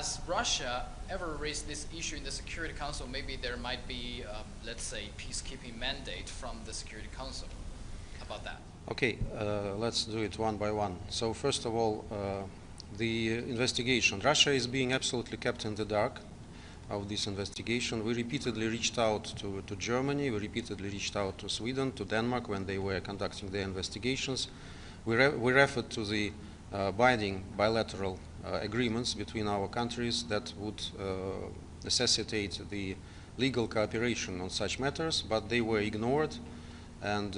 has Russia ever raised this issue in the Security Council? Maybe there might be, let's say, peacekeeping mandate from the Security Council about that. Okay, let's do it one by one. So first of all, the investigation. Russia is being absolutely kept in the dark of this investigation. We repeatedly reached out to Germany, we repeatedly reached out to Sweden, to Denmark when they were conducting their investigations. We referred to the binding bilateral agreements between our countries that would necessitate the legal cooperation on such matters, but they were ignored, and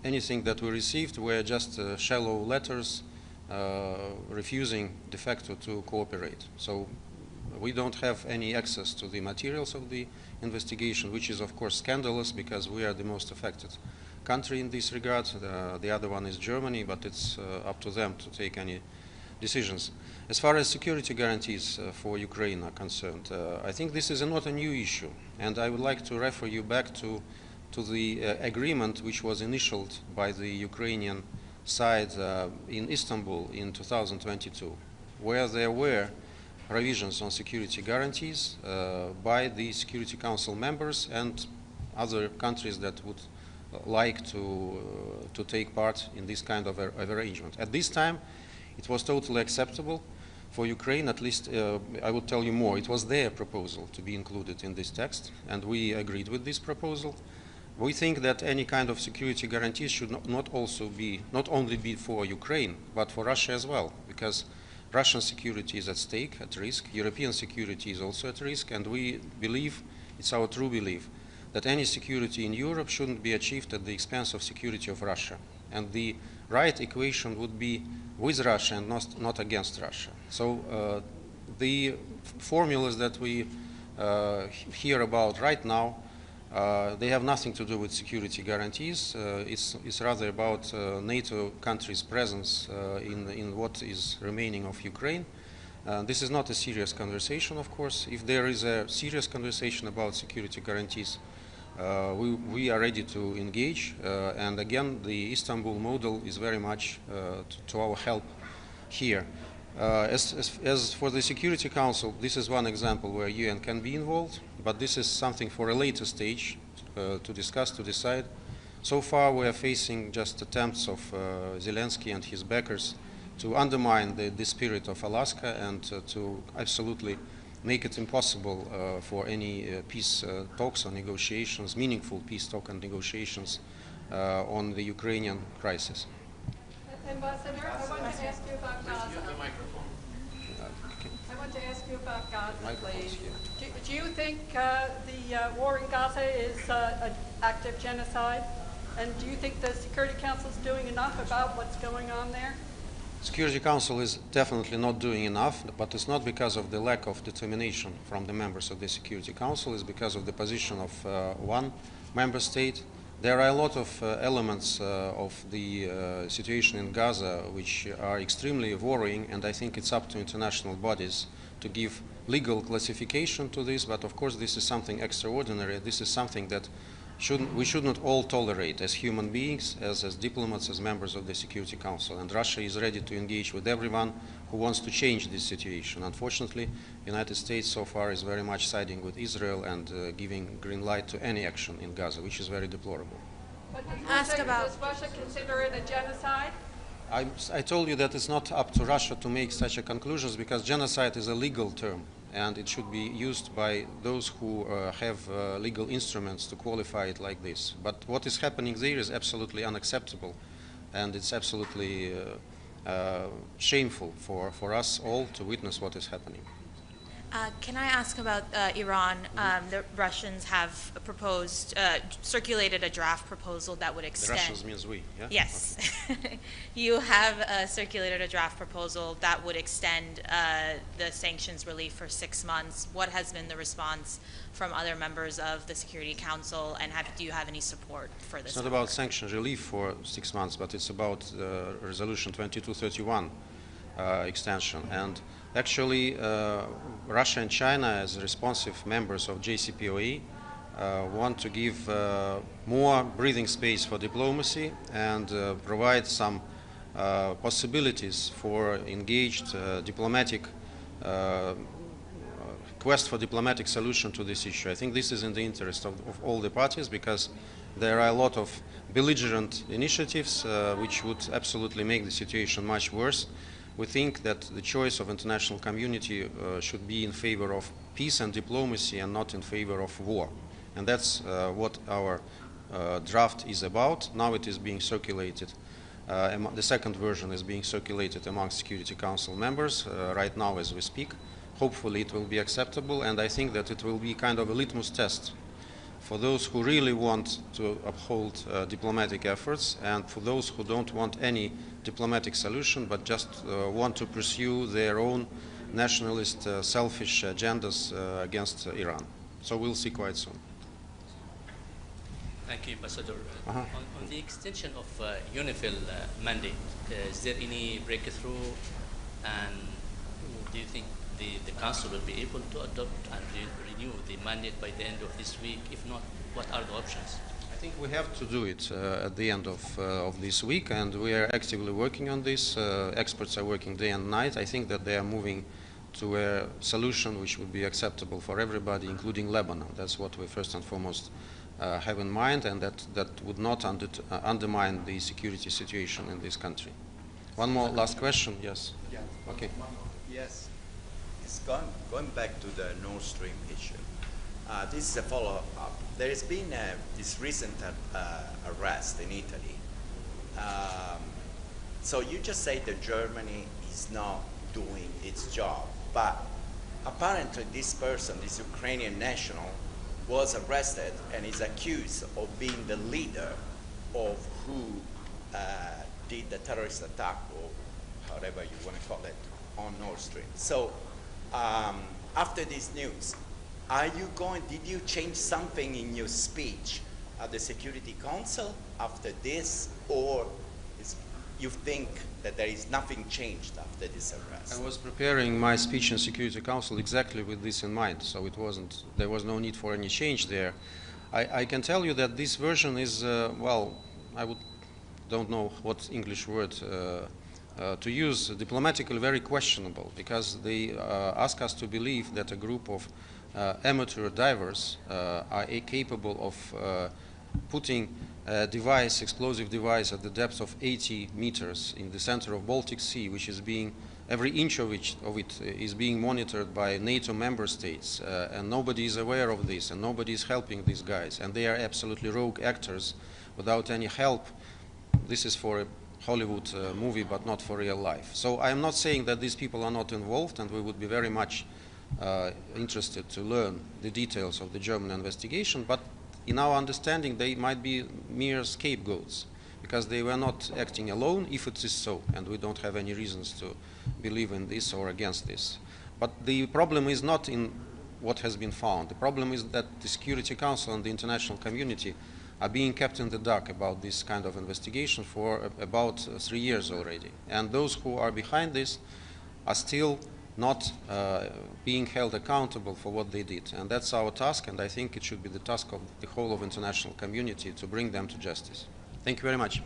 anything that we received were just shallow letters refusing de facto to cooperate. So we don't have any access to the materials of the investigation, which is of course scandalous because we are the most affected country in this regard. The other one is Germany, but it's up to them to take any decisions. As far as security guarantees for Ukraine are concerned, I think this is not a new issue, and I would like to refer you back to the agreement which was initialed by the Ukrainian side in Istanbul in 2022, where there were provisions on security guarantees by the Security Council members and other countries that would like to take part in this kind of arrangement. At this time, it was totally acceptable for Ukraine, at least I will tell you more. It was their proposal to be included in this text, and we agreed with this proposal. We think that any kind of security guarantees should not only be for Ukraine, but for Russia as well, because Russian security is at stake, at risk. European security is also at risk, and we believe, it's our true belief, that any security in Europe shouldn't be achieved at the expense of security of Russia. And the right equation would be with Russia and not against Russia. So the formulas that we hear about right now, they have nothing to do with security guarantees. It's rather about NATO countries' presence in what is remaining of Ukraine. This is not a serious conversation, of course. If there is a serious conversation about security guarantees, we are ready to engage. And again, the Istanbul model is very much to our help here. As for the Security Council, this is one example where UN can be involved, but this is something for a later stage to discuss, to decide. So far we are facing just attempts of Zelensky and his backers to undermine the spirit of Alaska and to absolutely make it impossible for any peace talks or negotiations, meaningful peace talk and negotiations on the Ukrainian crisis. Ambassador, I want to ask you about Gaza. I want to ask you about Gaza, please. Do you think the war in Gaza is an active genocide? And do you think the Security Council is doing enough about what's going on there? Security Council is definitely not doing enough, but it's not because of the lack of determination from the members of the Security Council. It's because of the position of one member state. There are a lot of elements of the situation in Gaza which are extremely worrying, and I think it's up to international bodies to give legal classification to this, but of course this is something extraordinary. This is something that we should not all tolerate as human beings, as diplomats, as members of the Security Council. And Russia is ready to engage with everyone who wants to change this situation. Unfortunately, the United States so far is very much siding with Israel and giving green light to any action in Gaza, which is very deplorable. But does Russia consider it a genocide? I told you that it's not up to Russia to make such a conclusions, because genocide is a legal term, and it should be used by those who have legal instruments to qualify it like this. But what is happening there is absolutely unacceptable, and it's absolutely shameful for us all to witness what is happening. Can I ask about Iran? The Russians have proposed, circulated a draft proposal that would extend. The Russians means we, yeah? Yes. Okay. You have circulated a draft proposal that would extend the sanctions relief for 6 months. What has been the response from other members of the Security Council, and do you have any support for this? It's not about sanction relief for 6 months, but it's about Resolution 2231 extension. And actually, Russia and China, as responsive members of JCPOA, want to give more breathing space for diplomacy and provide some possibilities for engaged diplomatic quest for diplomatic solution to this issue. I think this is in the interest of all the parties, because there are a lot of belligerent initiatives which would absolutely make the situation much worse. We think that the choice of international community should be in favor of peace and diplomacy and not in favor of war. And that's what our draft is about. Now it is being circulated. The second version is being circulated among Security Council members right now as we speak. Hopefully it will be acceptable, and I think that it will be kind of a litmus test for those who really want to uphold diplomatic efforts, and for those who don't want any diplomatic solution but just want to pursue their own nationalist, selfish agendas against Iran. So we'll see quite soon. Thank you, Ambassador. On the extension of UNIFIL mandate, is there any breakthrough, and do you think the Council will be able to adopt and renew the mandate by the end of this week? If not, what are the options? I think we have to do it at the end of this week, and we are actively working on this. Experts are working day and night. I think that they are moving to a solution which would be acceptable for everybody, including Lebanon. That's what we first and foremost have in mind, and that would not undermine the security situation in this country. One more last question, yes? Yeah. Okay. Yes. It's going back to the Nord Stream issue. This is a follow-up. There has been this recent arrest in Italy. So you just say that Germany is not doing its job, but apparently this person, this Ukrainian national, was arrested and is accused of being the leader of who did the terrorist attack, or however you want to call it, on Nord Stream. So after this news, did you change something in your speech at the Security Council after this, or you think that there is nothing changed after this arrest? I was preparing my speech in Security Council exactly with this in mind, so there was no need for any change there. I can tell you that this version is, well, don't know what English word to use, diplomatically very questionable, because they ask us to believe that a group of amateur divers are capable of putting a device, explosive device at the depth of 80 meters in the center of Baltic Sea, which is every inch of it is being monitored by NATO member states, and nobody is aware of this, and nobody is helping these guys, and they are absolutely rogue actors without any help. This is for a Hollywood movie, but not for real life. So I am not saying that these people are not involved, and we would be very much interested to learn the details of the German investigation, but in our understanding they might be mere scapegoats, because they were not acting alone, if it is so, and we don't have any reasons to believe in this or against this. But the problem is not in what has been found. The problem is that the Security Council and the international community are being kept in the dark about this kind of investigation for about 3 years already. And those who are behind this are still not being held accountable for what they did. And that's our task, and I think it should be the task of the whole of international community to bring them to justice. Thank you very much.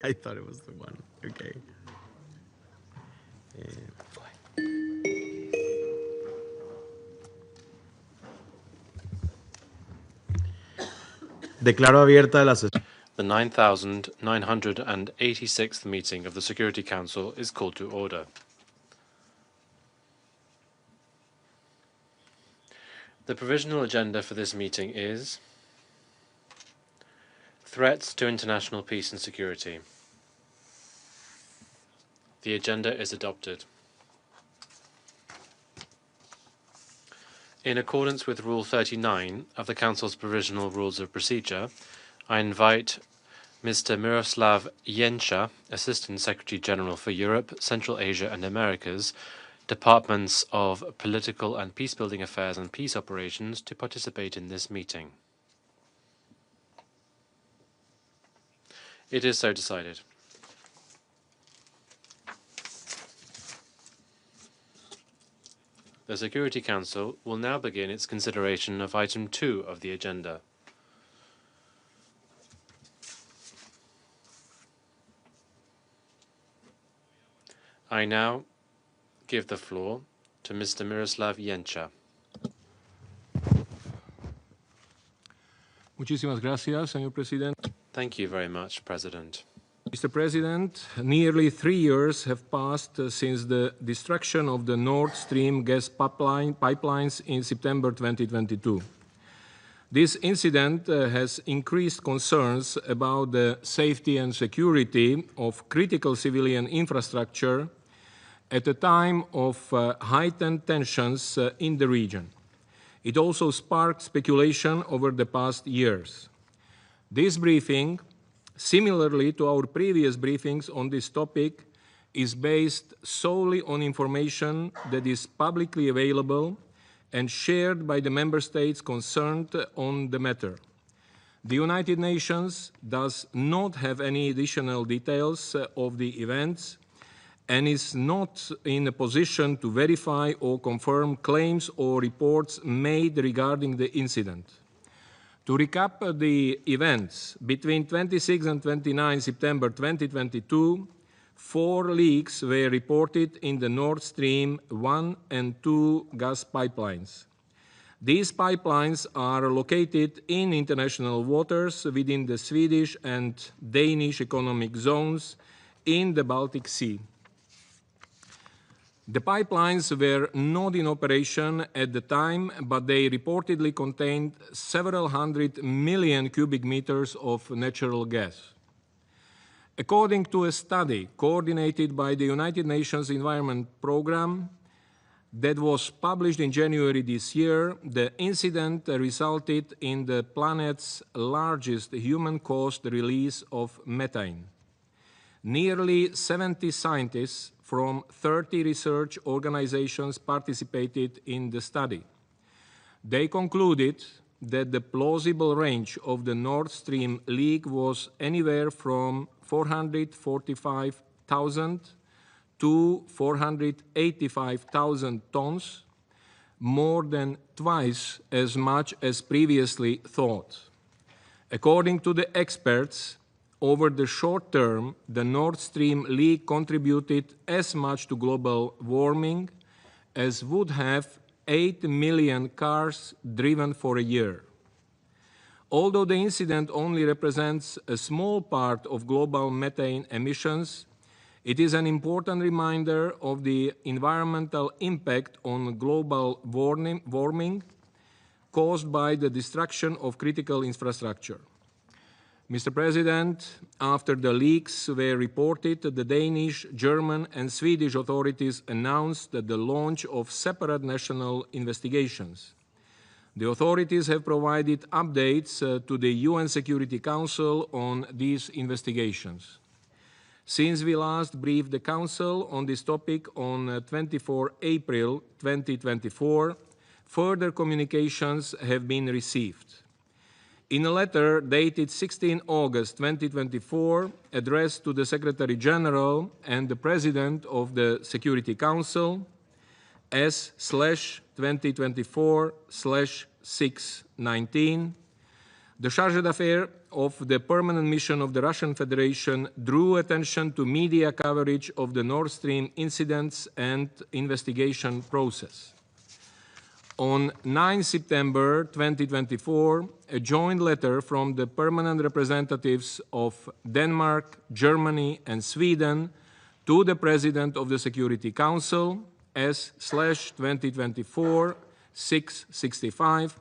I thought it was the one. Okay. Declaro abierta la sesión. The 9,986th meeting of the Security Council is called to order. The provisional agenda for this meeting is threats to international peace and security. The agenda is adopted. In accordance with Rule 39 of the Council's Provisional Rules of Procedure, I invite Mr. Miroslav Jenscha, Assistant Secretary General for Europe, Central Asia and Americas, Departments of Political and Peacebuilding Affairs and Peace Operations, to participate in this meeting. It is so decided. The Security Council will now begin its consideration of item 2 of the agenda. I now give the floor to Mr. Miroslav Jenscha. Muchísimas gracias, señor presidente. Thank you very much, President. Mr. President, nearly 3 years have passed since the destruction of the Nord Stream gas pipelines in September 2022. This incident has increased concerns about the safety and security of critical civilian infrastructure at a time of heightened tensions in the region. It also sparked speculation over the past years. This briefing, similarly to our previous briefings on this topic, is based solely on information that is publicly available and shared by the member states concerned on the matter. The United Nations does not have any additional details of the events and is not in a position to verify or confirm claims or reports made regarding the incident. To recap the events, between 26 and 29 September 2022, 4 leaks were reported in the Nord Stream 1 and 2 gas pipelines. These pipelines are located in international waters within the Swedish and Danish economic zones in the Baltic Sea. The pipelines were not in operation at the time, but they reportedly contained several 100 million cubic meters of natural gas. According to a study coordinated by the United Nations Environment Programme that was published in January this year, the incident resulted in the planet's largest human-caused release of methane. Nearly 70 scientists from 30 research organizations participated in the study. They concluded that the plausible range of the Nord Stream leak was anywhere from 445,000 to 485,000 tons, more than twice as much as previously thought. According to the experts, over the short term, the Nord Stream leak contributed as much to global warming as would have 8 million cars driven for a year. Although the incident only represents a small part of global methane emissions, it is an important reminder of the environmental impact on global warming caused by the destruction of critical infrastructure. Mr. President, after the leaks were reported, the Danish, German and Swedish authorities announced the launch of separate national investigations. The authorities have provided updates to the UN Security Council on these investigations. Since we last briefed the Council on this topic on 24 April 2024, further communications have been received. In a letter dated 16 August 2024, addressed to the Secretary General and the President of the Security Council, S/2024/619, The chargé d'affaires of the permanent mission of the Russian Federation drew attention to media coverage of the Nord Stream incidents and investigation process. On 9 September 2024, a joint letter from the permanent representatives of Denmark, Germany, and Sweden to the President of the Security Council, S/2024-665,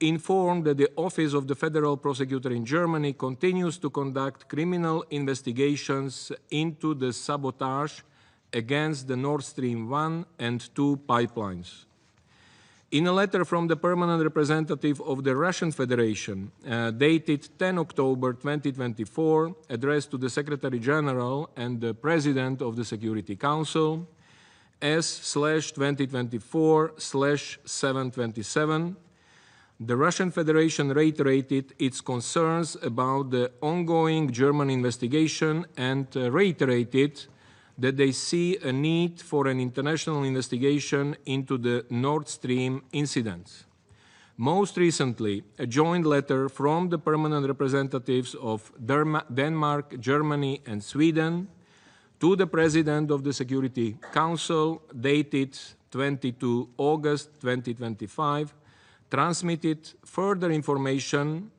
informed that the Office of the Federal Prosecutor in Germany continues to conduct criminal investigations into the sabotage against the Nord Stream 1 and 2 pipelines. In a letter from the permanent representative of the Russian Federation, dated 10 October 2024, addressed to the Secretary General and the President of the Security Council, S/2024-727, the Russian Federation reiterated its concerns about the ongoing German investigation and reiterated that they see a need for an international investigation into the Nord Stream incidents. Most recently, a joint letter from the permanent representatives of Denmark, Germany, and Sweden to the President of the Security Council, dated 22 August 2025, transmitted further information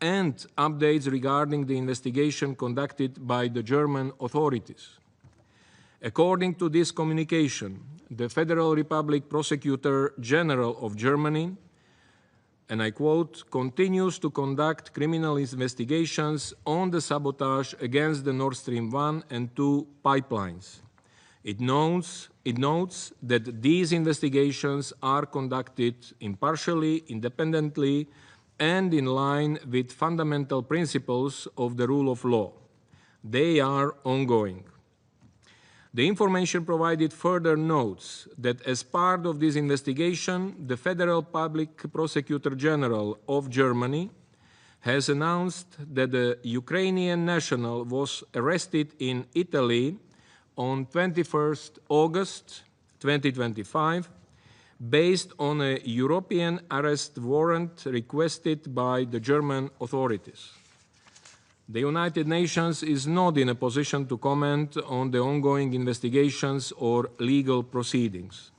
and updates regarding the investigation conducted by the German authorities. According to this communication, the Federal Republic Prosecutor General of Germany, and I quote, continues to conduct criminal investigations on the sabotage against the Nord Stream 1 and 2 pipelines. It notes that these investigations are conducted impartially, independently, and in line with fundamental principles of the rule of law. They are ongoing. The information provided further notes that as part of this investigation, the Federal Public Prosecutor General of Germany has announced that the Ukrainian national was arrested in Italy on 21st August 2025, based on a European arrest warrant requested by the German authorities. The United Nations is not in a position to comment on the ongoing investigations or legal proceedings.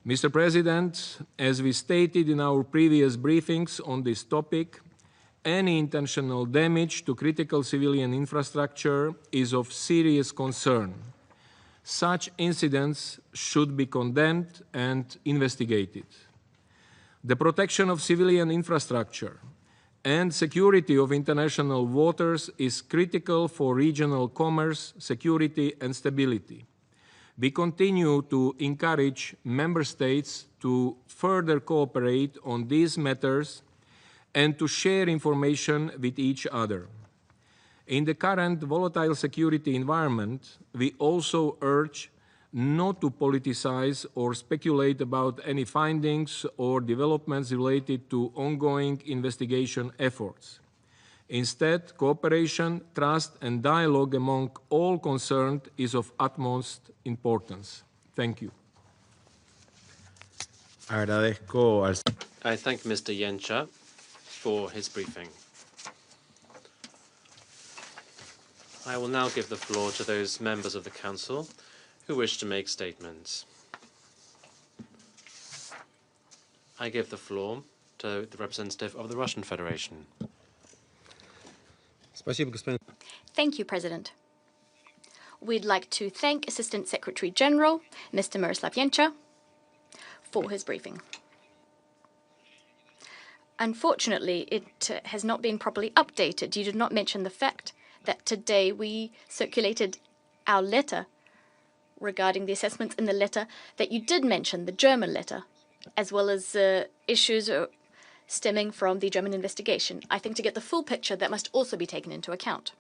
Mr. President, as we stated in our previous briefings on this topic, any intentional damage to critical civilian infrastructure is of serious concern. Such incidents should be condemned and investigated. The protection of civilian infrastructure and security of international waters is critical for regional commerce, security, and stability. We continue to encourage member states to further cooperate on these matters and to share information with each other. In the current volatile security environment, we also urge not to politicize or speculate about any findings or developments related to ongoing investigation efforts. Instead, cooperation, trust, and dialogue among all concerned is of utmost importance. Thank you. I thank Mr. Jenča for his briefing. I will now give the floor to those members of the Council who wish to make statements. I give the floor to the representative of the Russian Federation. Thank you, President. We'd like to thank Assistant Secretary General, Mr. Miroslav Jenča, for his briefing. Unfortunately, it has not been properly updated. You did not mention the fact that today we circulated our letter regarding the assessments in the letter, that you did mention the German letter, as well as issues stemming from the German investigation. I think to get the full picture, that must also be taken into account.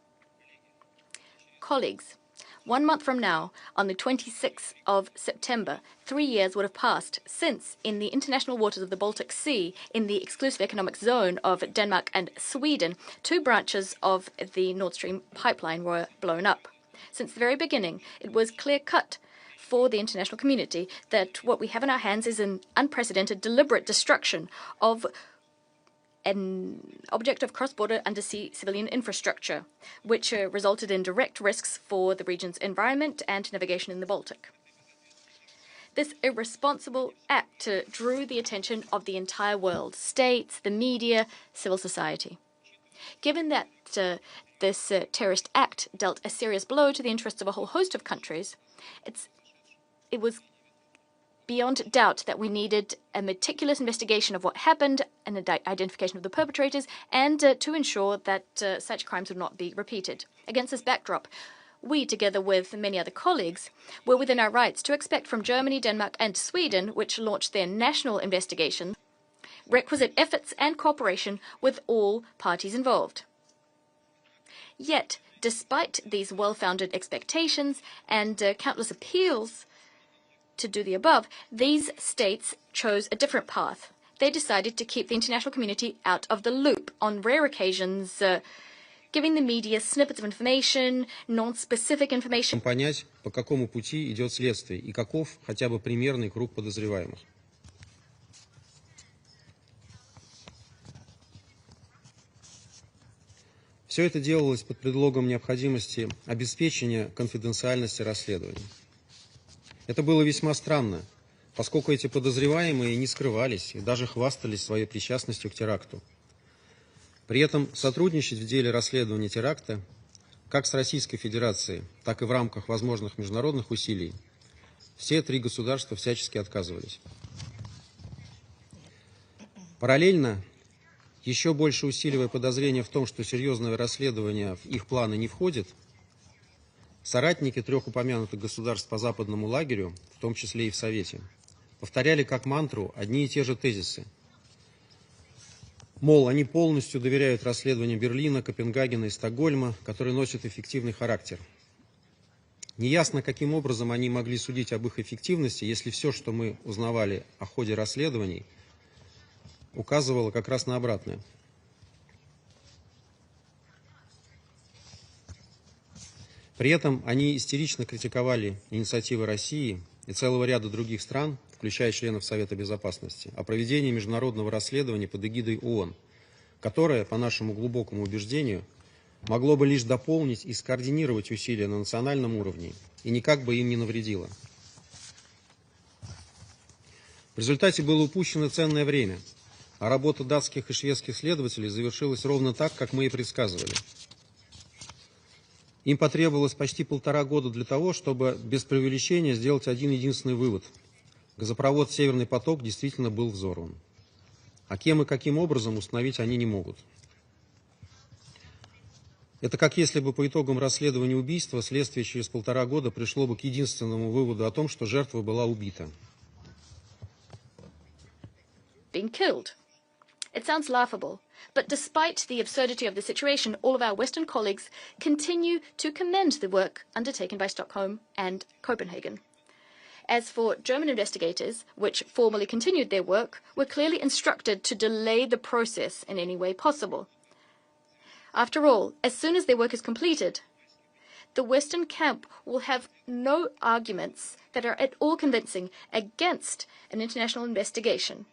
Colleagues, 1 month from now, on the 26th of September, 3 years would have passed since, in the international waters of the Baltic Sea, in the exclusive economic zone of Denmark and Sweden, 2 branches of the Nord Stream pipeline were blown up. Since the very beginning, it was clear-cut for the international community that what we have in our hands is an unprecedented, deliberate destruction of an object of cross-border undersea civilian infrastructure, which resulted in direct risks for the region's environment and navigation in the Baltic. This irresponsible act drew the attention of the entire world, states, the media, civil society. Given that this terrorist act dealt a serious blow to the interests of a whole host of countries, it was beyond doubt that we needed a meticulous investigation of what happened, an identification of the perpetrators, and to ensure that such crimes would not be repeated. Against this backdrop, we, together with many other colleagues, were within our rights to expect from Germany, Denmark, and Sweden, which launched their national investigations, requisite efforts and cooperation with all parties involved. Yet, despite these well-founded expectations and countless appeals to do the above, these states chose a different path. They decided to keep the international community out of the loop, on rare occasions giving the media snippets of information, non-specific information. Понять, по какому пути идет следствие и каков хотя бы примерный круг подозреваемых. Все это делалось под предлогом необходимости обеспечения конфиденциальности расследования. Это было весьма странно, поскольку эти подозреваемые не скрывались и даже хвастались своей причастностью к теракту. При этом сотрудничать в деле расследования теракта как с Российской Федерацией, так и в рамках возможных международных усилий все три государства всячески отказывались. Параллельно, еще больше усиливая подозрения в том, что серьезное расследование в их планы не входит, соратники трех упомянутых государств по западному лагерю, в том числе и в Совете, повторяли как мантру одни и те же тезисы. Мол, они полностью доверяют расследованию Берлина, Копенгагена и Стокгольма, которые носят эффективный характер. Неясно, каким образом они могли судить об их эффективности, если все, что мы узнавали о ходе расследований, указывало как раз на обратное. При этом они истерично критиковали инициативы России и целого ряда других стран, включая членов Совета Безопасности, о проведении международного расследования под эгидой ООН, которое, по нашему глубокому убеждению, могло бы лишь дополнить и скоординировать усилия на национальном уровне и никак бы им не навредило. В результате было упущено ценное время, а работа датских и шведских следователей завершилась ровно так, как мы и предсказывали. Им потребовалось почти 1,5 года для того, чтобы без преувеличения сделать один единственный вывод. Газопровод «Северный поток» действительно был взорван. А кем и каким образом установить они не могут. Это как если бы по итогам расследования убийства следствие через 1,5 года пришло бы к единственному выводу о том, что жертва была убита. Being killed. It sounds laughable, but despite the absurdity of the situation, all of our Western colleagues continue to commend the work undertaken by Stockholm and Copenhagen. As for German investigators, which formally continued their work, were clearly instructed to delay the process in any way possible. After all, as soon as their work is completed, the Western camp will have no arguments that are at all convincing against an international investigation.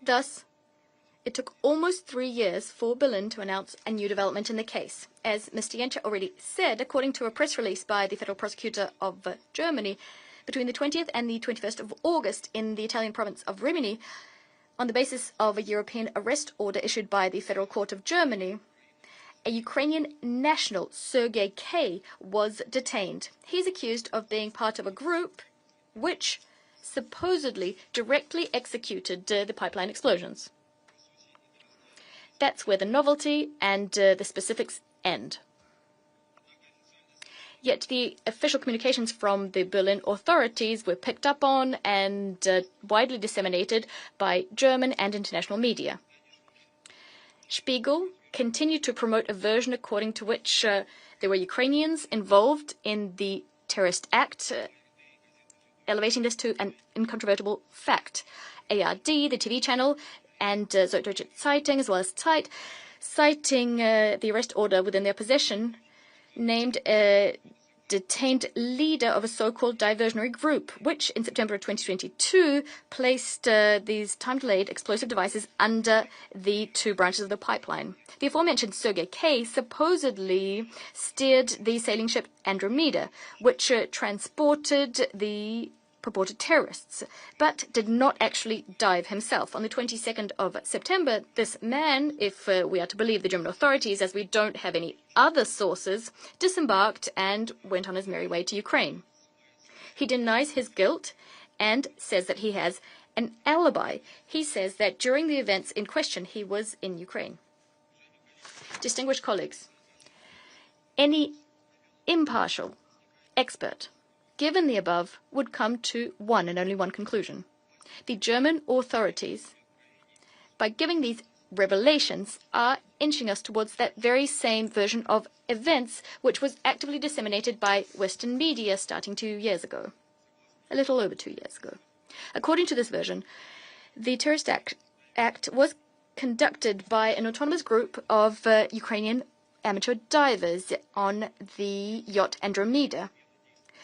Thus, it took almost 3 years for Berlin to announce a new development in the case. As Mr. Jentscher already said, according to a press release by the Federal Prosecutor of Germany, between the 20th and the 21st of August in the Italian province of Rimini, on the basis of a European arrest order issued by the Federal Court of Germany, a Ukrainian national, Sergei K., was detained. He's accused of being part of a group which supposedly directly executed the pipeline explosions. That's where the novelty and the specifics end. Yet the official communications from the Berlin authorities were picked up on and widely disseminated by German and international media. Spiegel continued to promote a version according to which there were Ukrainians involved in the terrorist act, elevating this to an incontrovertible fact. ARD, the TV channel, and Süddeutsche Zeitung, as well as Zeit, citing the arrest order within their possession, named detained leader of a so-called diversionary group, which in September of 2022 placed these time-delayed explosive devices under the two branches of the pipeline. The aforementioned Sergei K. supposedly steered the sailing ship Andromeda, which transported the purported terrorists, but did not actually dive himself. On the 22nd of September, this man, if we are to believe the German authorities, as we don't have any other sources, disembarked and went on his merry way to Ukraine. He denies his guilt and says that he has an alibi. He says that during the events in question, he was in Ukraine. Distinguished colleagues, any impartial expert given the above would come to one and only one conclusion. The German authorities, by giving these revelations, are inching us towards that very same version of events which was actively disseminated by Western media starting 2 years ago. A little over 2 years ago. According to this version, the terrorist act was conducted by an autonomous group of Ukrainian amateur divers on the yacht Andromeda.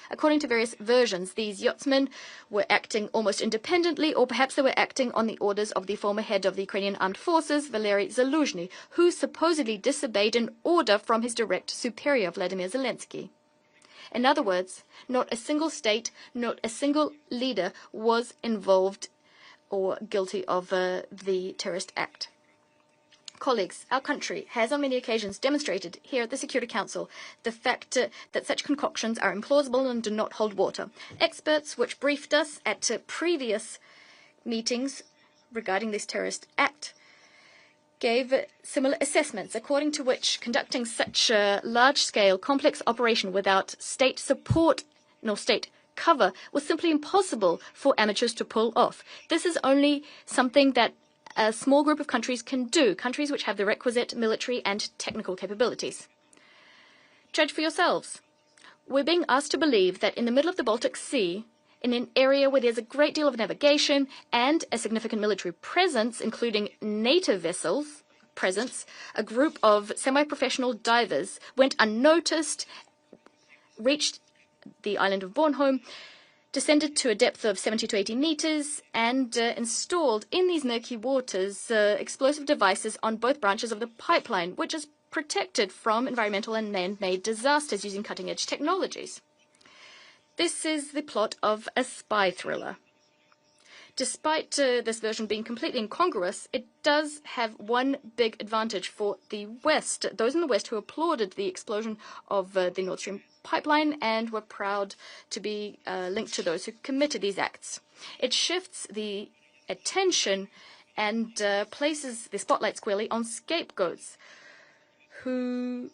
According to various versions, these yachtsmen were acting almost independently, or perhaps they were acting on the orders of the former head of the Ukrainian Armed Forces, Valery Zaluzhny, who supposedly disobeyed an order from his direct superior, Vladimir Zelensky. In other words, not a single state, not a single leader was involved or guilty of the terrorist act. Colleagues, our country has on many occasions demonstrated here at the Security Council the fact that such concoctions are implausible and do not hold water. Experts which briefed us at previous meetings regarding this terrorist act gave similar assessments, according to which conducting such a large-scale, complex operation without state support nor state cover was simply impossible for amateurs to pull off. This is only something that a small group of countries can do, countries which have the requisite military and technical capabilities. Judge for yourselves. We're being asked to believe that in the middle of the Baltic Sea, in an area where there's a great deal of navigation and a significant military presence, including NATO vessels presence, a group of semi-professional divers went unnoticed, reached the island of Bornholm, descended to a depth of 70 to 80 meters, and installed in these murky waters explosive devices on both branches of the pipeline, which is protected from environmental and man-made disasters using cutting-edge technologies. This is the plot of a spy thriller. Despite this version being completely incongruous, it does have one big advantage for the West, those in the West who applauded the explosion of the Nord Stream pipeline and were proud to be linked to those who committed these acts. It shifts the attention and places the spotlight squarely on scapegoats who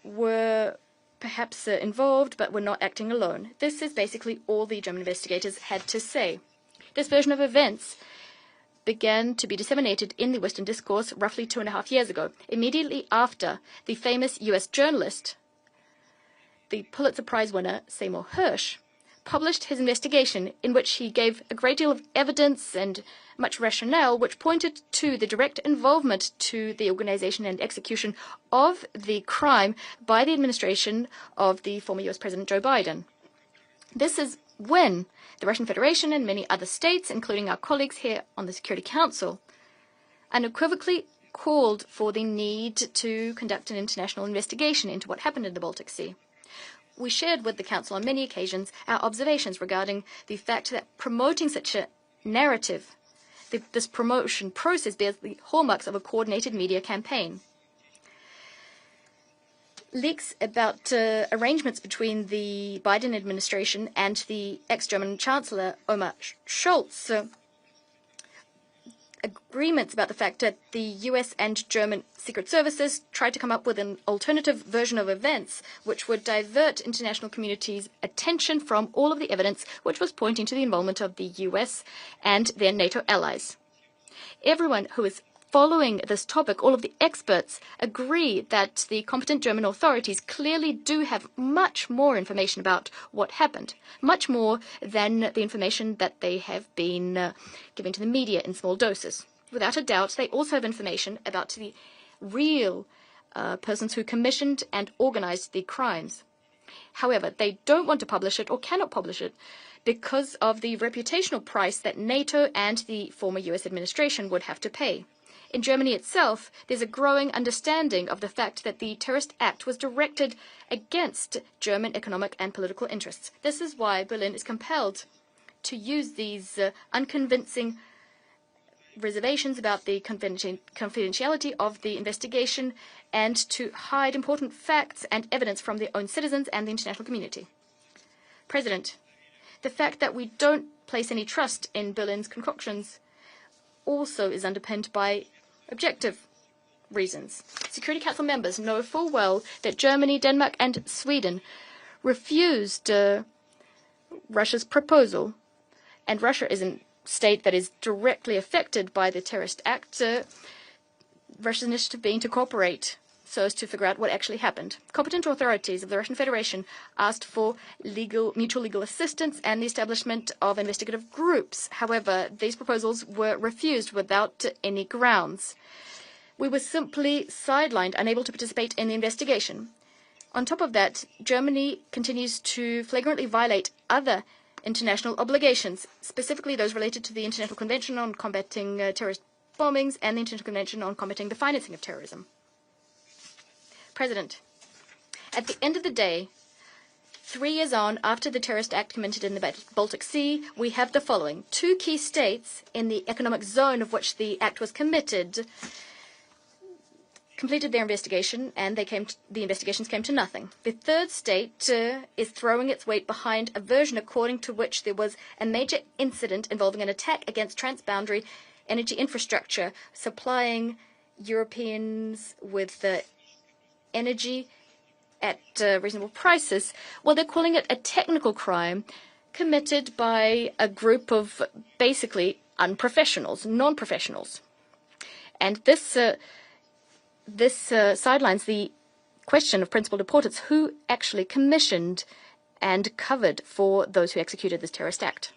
were perhaps involved but were not acting alone. This is basically all the German investigators had to say. This version of events began to be disseminated in the Western discourse roughly 2.5 years ago, immediately after the famous U.S. journalist, the Pulitzer Prize winner Seymour Hersh, published his investigation in which he gave a great deal of evidence and much rationale which pointed to the direct involvement to the organization and execution of the crime by the administration of the former U.S. President Joe Biden. This is when the Russian Federation and many other states, including our colleagues here on the Security Council, unequivocally called for the need to conduct an international investigation into what happened in the Baltic Sea. We shared with the Council on many occasions our observations regarding the fact that promoting such a narrative, this promotion process bears the hallmarks of a coordinated media campaign. Leaks about arrangements between the Biden administration and the ex-German Chancellor Olaf Scholz, agreements about the fact that the US and German secret services tried to come up with an alternative version of events which would divert international community's attention from all of the evidence which was pointing to the involvement of the US and their NATO allies. Everyone who is following this topic, all of the experts agree that the competent German authorities clearly do have much more information about what happened, much more than the information that they have been giving to the media in small doses. Without a doubt, they also have information about the real persons who commissioned and organized the crimes. However, they don't want to publish it or cannot publish it because of the reputational price that NATO and the former US administration would have to pay. In Germany itself, there's a growing understanding of the fact that the terrorist act was directed against German economic and political interests. This is why Berlin is compelled to use these unconvincing reservations about the confidentiality of the investigation and to hide important facts and evidence from their own citizens and the international community. President, the fact that we don't place any trust in Berlin's concoctions also is underpinned by objective reasons. Security Council members know full well that Germany, Denmark, and Sweden refused Russia's proposal, and Russia is a state that is directly affected by the terrorist act, Russia's initiative being to cooperate so as to figure out what actually happened. Competent authorities of the Russian Federation asked for mutual legal assistance and the establishment of investigative groups. However, these proposals were refused without any grounds. We were simply sidelined, unable to participate in the investigation. On top of that, Germany continues to flagrantly violate other international obligations, specifically those related to the International Convention on Combating Terrorist Bombings and the International Convention on Combating the Financing of Terrorism. President, at the end of the day, 3 years on after the terrorist act committed in the Baltic Sea, we have the following. 2 key states in the economic zone of which the act was committed completed their investigation, and the investigations came to nothing. The third state is throwing its weight behind a version according to which there was a major incident involving an attack against transboundary energy infrastructure, supplying Europeans with energy at reasonable prices. Well, they're calling it a technical crime committed by a group of basically unprofessionals, non-professionals. And this sidelines the question of principal importance: who actually commissioned and covered for those who executed this terrorist act?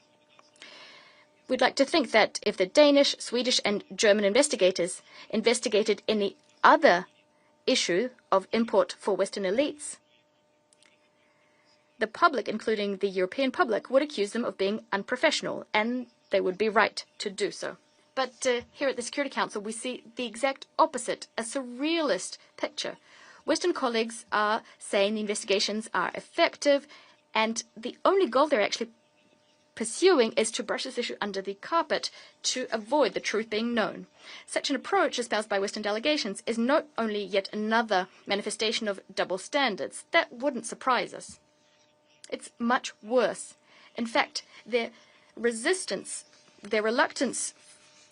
We'd like to think that if the Danish, Swedish, and German investigators investigated any other issue of import for Western elites, the public, including the European public, would accuse them of being unprofessional, and they would be right to do so. But here at the Security Council, we see the exact opposite, a surrealist picture. Western colleagues are saying the investigations are effective, and the only goal they're actually pursuing is to brush this issue under the carpet to avoid the truth being known. Such an approach espoused by Western delegations is not only yet another manifestation of double standards. That wouldn't surprise us. It's much worse. In fact, their resistance, their reluctance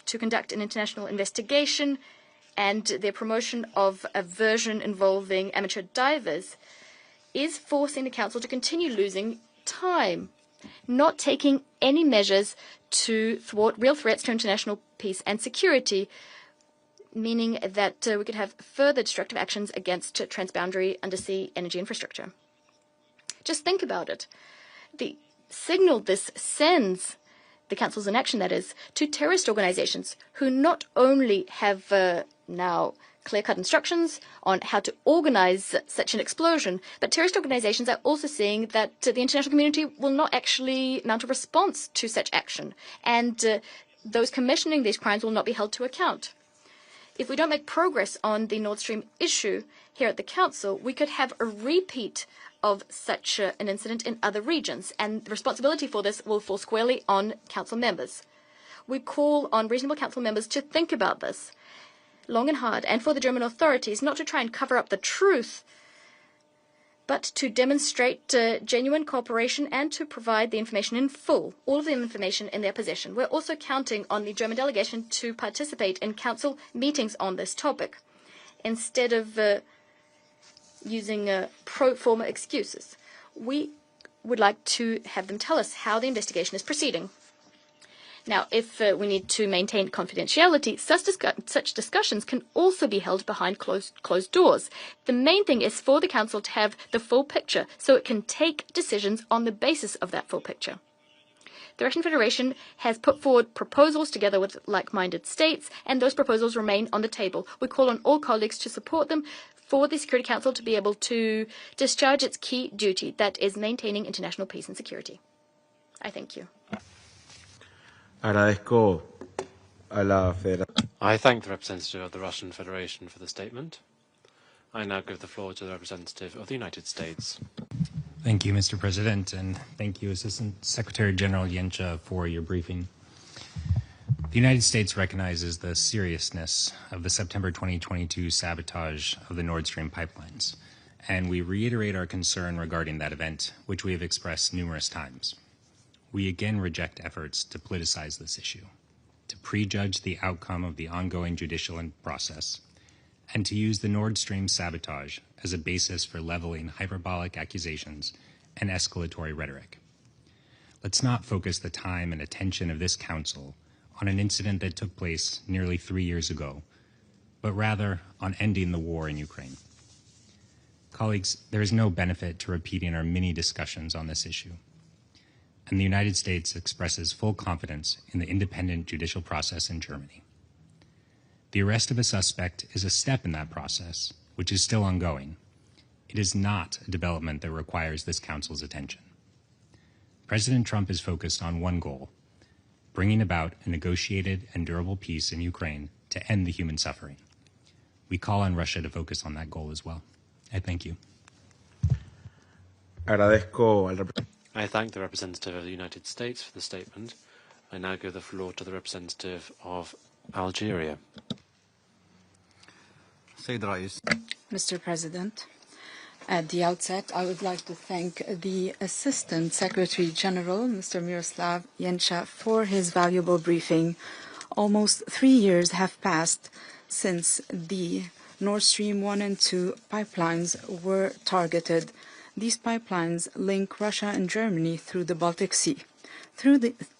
to conduct an international investigation, and their promotion of a version involving amateur divers is forcing the Council to continue losing time, not taking any measures to thwart real threats to international peace and security, meaning that we could have further destructive actions against transboundary undersea energy infrastructure. Just think about it. The signal this sends, the Council's inaction that is, to terrorist organizations who not only have now clear-cut instructions on how to organize such an explosion, but terrorist organizations are also seeing that the international community will not actually mount a response to such action, and those commissioning these crimes will not be held to account. If we don't make progress on the Nord Stream issue here at the Council, we could have a repeat of such an incident in other regions, and the responsibility for this will fall squarely on Council members. We call on reasonable Council members to think about this long and hard, and for the German authorities not to try and cover up the truth, but to demonstrate genuine cooperation and to provide the information in full, all of the information in their possession. We're also counting on the German delegation to participate in Council meetings on this topic, instead of using pro forma excuses. We would like to have them tell us how the investigation is proceeding. Now, if we need to maintain confidentiality, such discussions can also be held behind closed doors. The main thing is for the Council to have the full picture, so it can take decisions on the basis of that full picture. The Russian Federation has put forward proposals together with like-minded states, and those proposals remain on the table. We call on all colleagues to support them for the Security Council to be able to discharge its key duty, that is maintaining international peace and security. I thank you. Agradezco a la I thank the representative of the Russian Federation for the statement. I now give the floor to the representative of the United States. Thank you, Mr. President, and thank you, Assistant Secretary General Yencha, for your briefing. The United States recognizes the seriousness of the September 2022 sabotage of the Nord Stream pipelines, and we reiterate our concern regarding that event, which we have expressed numerous times. We again reject efforts to politicize this issue, to prejudge the outcome of the ongoing judicial process, and to use the Nord Stream sabotage as a basis for leveling hyperbolic accusations and escalatory rhetoric. Let's not focus the time and attention of this Council on an incident that took place nearly 3 years ago, but rather on ending the war in Ukraine. Colleagues, there is no benefit to repeating our many discussions on this issue, and the United States expresses full confidence in the independent judicial process in Germany. The arrest of a suspect is a step in that process, which is still ongoing. It is not a development that requires this Council's attention. President Trump is focused on one goal: bringing about a negotiated and durable peace in Ukraine to end the human suffering. We call on Russia to focus on that goal as well. I thank you. I thank the representative of the United States for the statement. I now give the floor to the representative of Algeria. Mr. President, at the outset, I would like to thank the Assistant Secretary General, Mr. Miroslav Yencha, for his valuable briefing. Almost 3 years have passed since the Nord Stream 1 and 2 pipelines were targeted. These pipelines link Russia and Germany through the Baltic Sea.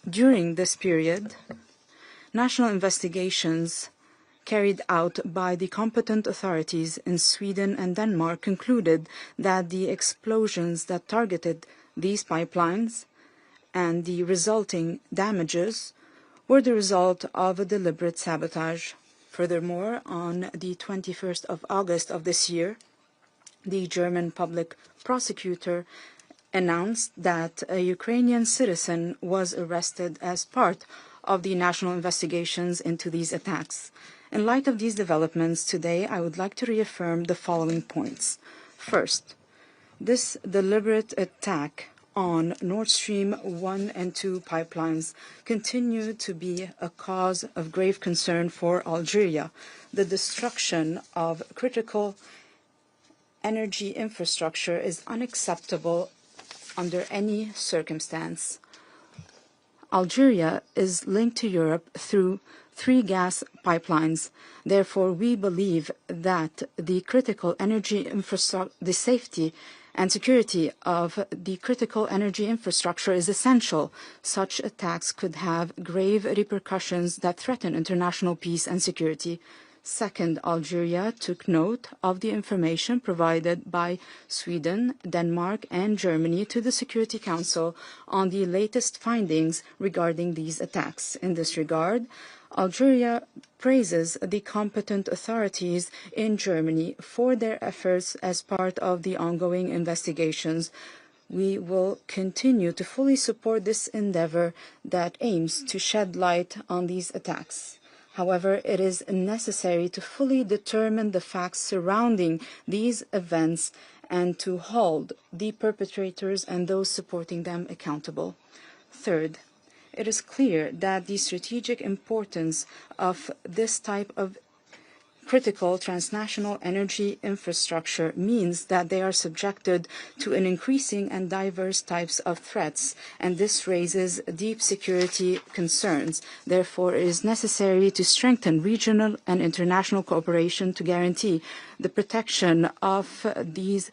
During this period, national investigations carried out by the competent authorities in Sweden and Denmark concluded that the explosions that targeted these pipelines and the resulting damages were the result of a deliberate sabotage. Furthermore, on the 21st of August of this year, the German public prosecutor announced that a Ukrainian citizen was arrested as part of the national investigations into these attacks. In light of these developments today, I would like to reaffirm the following points. First, this deliberate attack on Nord Stream 1 and 2 pipelines continue to be a cause of grave concern for Algeria. The destruction of critical energy infrastructure is unacceptable under any circumstance. Algeria is linked to Europe through 3 gas pipelines. Therefore, we believe that the critical energy infrastructure, the safety and security of the critical energy infrastructure is essential. Such attacks could have grave repercussions that threaten international peace and security. Second, Algeria took note of the information provided by Sweden, Denmark, and Germany to the Security Council on the latest findings regarding these attacks. In this regard, Algeria praises the competent authorities in Germany for their efforts as part of the ongoing investigations. We will continue to fully support this endeavor that aims to shed light on these attacks. However, it is necessary to fully determine the facts surrounding these events and to hold the perpetrators and those supporting them accountable. Third, it is clear that the strategic importance of this type of critical transnational energy infrastructure means that they are subjected to an increasing and diverse types of threats, and this raises deep security concerns. Therefore, it is necessary to strengthen regional and international cooperation to guarantee the protection of these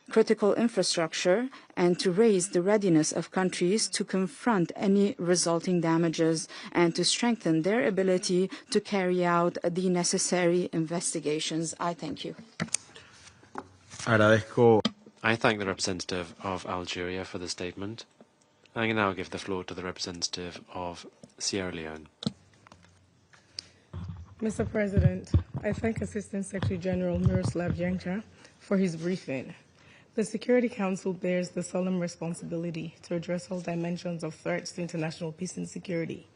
critical infrastructure and to raise the readiness of countries to confront any resulting damages and to strengthen their ability to carry out the necessary investigations. I thank you. I thank the representative of Algeria for the statement. I can now give the floor to the representative of Sierra Leone. Mr. President, I thank Assistant Secretary General Miroslav Yencha for his briefing. The Security Council bears the solemn responsibility to address all dimensions of threats to international peace and security,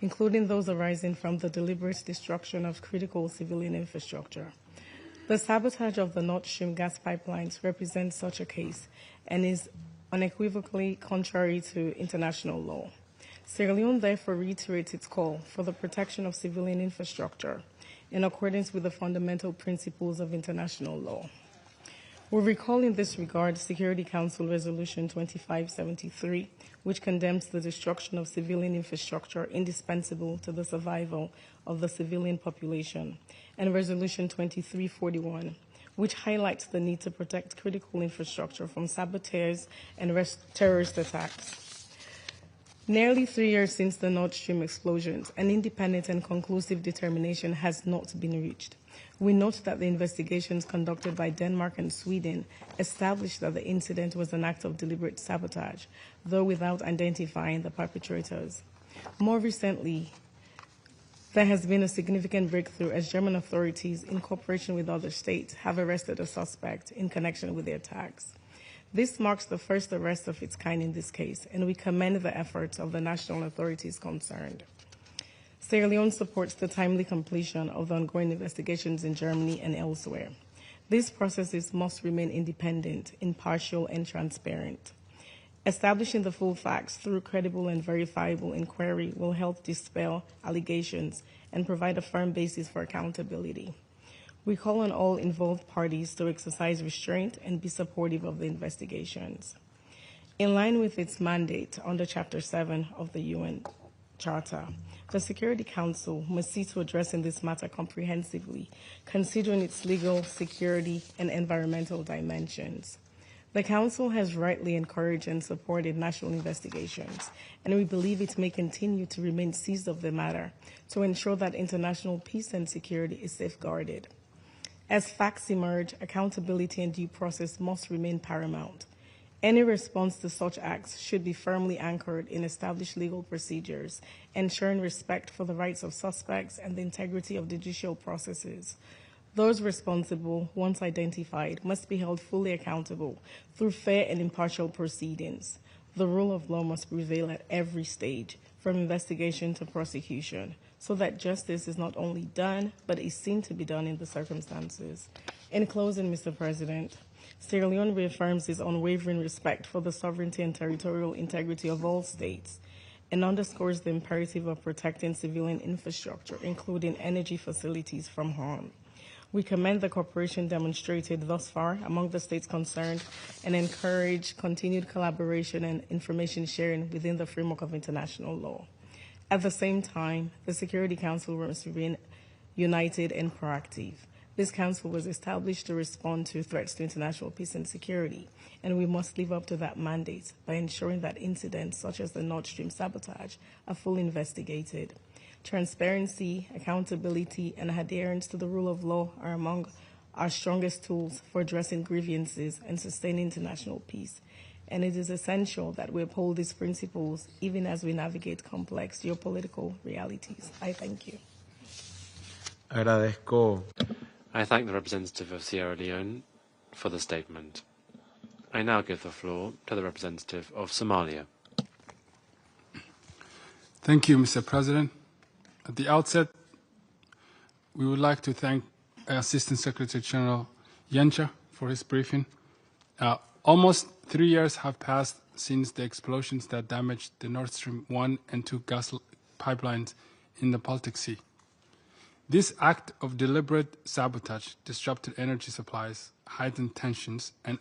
including those arising from the deliberate destruction of critical civilian infrastructure. The sabotage of the Nord Stream gas pipelines represents such a case and is unequivocally contrary to international law. Sierra Leone therefore reiterates its call for the protection of civilian infrastructure in accordance with the fundamental principles of international law. We recall in this regard Security Council Resolution 2573, which condemns the destruction of civilian infrastructure indispensable to the survival of the civilian population, and Resolution 2341, which highlights the need to protect critical infrastructure from saboteurs and terrorist attacks. Nearly 3 years since the Nord Stream explosions, an independent and conclusive determination has not been reached. We note that the investigations conducted by Denmark and Sweden established that the incident was an act of deliberate sabotage, though without identifying the perpetrators. More recently, there has been a significant breakthrough as German authorities, in cooperation with other states, have arrested a suspect in connection with the attacks. This marks the first arrest of its kind in this case, and we commend the efforts of the national authorities concerned. Sierra Leone supports the timely completion of the ongoing investigations in Germany and elsewhere. These processes must remain independent, impartial, and transparent. Establishing the full facts through credible and verifiable inquiry will help dispel allegations and provide a firm basis for accountability. We call on all involved parties to exercise restraint and be supportive of the investigations. In line with its mandate under Chapter 7 of the UN Charter, the Security Council must see to addressing this matter comprehensively, considering its legal, security, and environmental dimensions. The Council has rightly encouraged and supported national investigations, and we believe it may continue to remain seized of the matter to ensure that international peace and security is safeguarded. As facts emerge, accountability and due process must remain paramount. Any response to such acts should be firmly anchored in established legal procedures, ensuring respect for the rights of suspects and the integrity of judicial processes. Those responsible, once identified, must be held fully accountable through fair and impartial proceedings. The rule of law must prevail at every stage, from investigation to prosecution, so that justice is not only done, but is seen to be done in the circumstances. In closing, Mr. President, Sierra Leone reaffirms its unwavering respect for the sovereignty and territorial integrity of all states and underscores the imperative of protecting civilian infrastructure, including energy facilities, from harm. We commend the cooperation demonstrated thus far among the states concerned and encourage continued collaboration and information sharing within the framework of international law. At the same time, the Security Council must remain united and proactive. This council was established to respond to threats to international peace and security, and we must live up to that mandate by ensuring that incidents such as the Nord Stream sabotage are fully investigated. Transparency, accountability, and adherence to the rule of law are among our strongest tools for addressing grievances and sustaining international peace. And it is essential that we uphold these principles even as we navigate complex geopolitical realities. I thank you. Agradezco. I thank the representative of Sierra Leone for the statement. I now give the floor to the representative of Somalia. Thank you, Mr. President. At the outset, we would like to thank Assistant Secretary General Yencha for his briefing. Almost 3 years have passed since the explosions that damaged the Nord Stream 1 and 2 gas pipelines in the Baltic Sea. This act of deliberate sabotage disrupted energy supplies, heightened tensions, and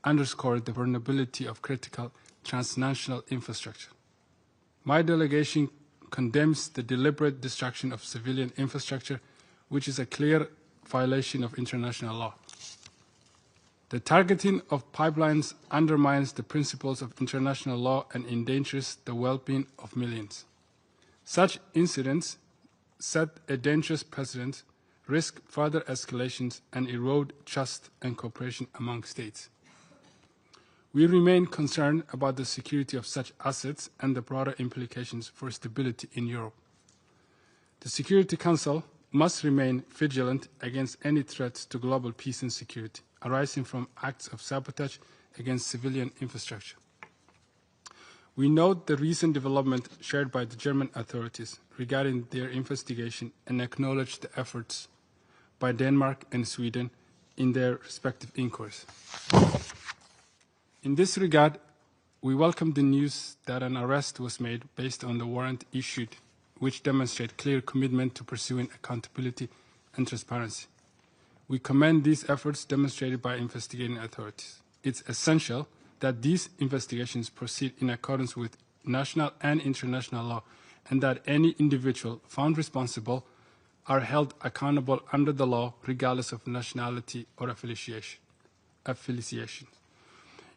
underscored the vulnerability of critical transnational infrastructure. My delegation condemns the deliberate destruction of civilian infrastructure, which is a clear violation of international law. The targeting of pipelines undermines the principles of international law and endangers the well-being of millions. Such incidents set a dangerous precedent, risk further escalations, and erode trust and cooperation among states. We remain concerned about the security of such assets and the broader implications for stability in Europe. The Security Council must remain vigilant against any threats to global peace and security arising from acts of sabotage against civilian infrastructure. We note the recent development shared by the German authorities regarding their investigation and acknowledge the efforts by Denmark and Sweden in their respective inquiries. In this regard, we welcome the news that an arrest was made based on the warrant issued, which demonstrate clear commitment to pursuing accountability and transparency. We commend these efforts demonstrated by investigating authorities. It's essential that these investigations proceed in accordance with national and international law, and that any individual found responsible are held accountable under the law regardless of nationality or affiliation.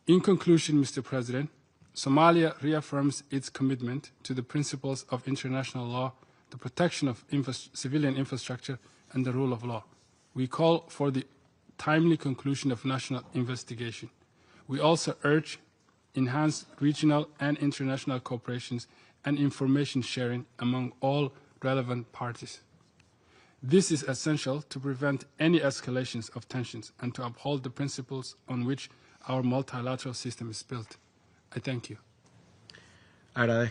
In conclusion, Mr. President, Somalia reaffirms its commitment to the principles of international law, the protection of civilian infrastructure, and the rule of law. We call for the timely conclusion of national investigation. We also urge enhanced regional and international cooperation and information sharing among all relevant parties. This is essential to prevent any escalations of tensions and to uphold the principles on which our multilateral system is built. I thank you. I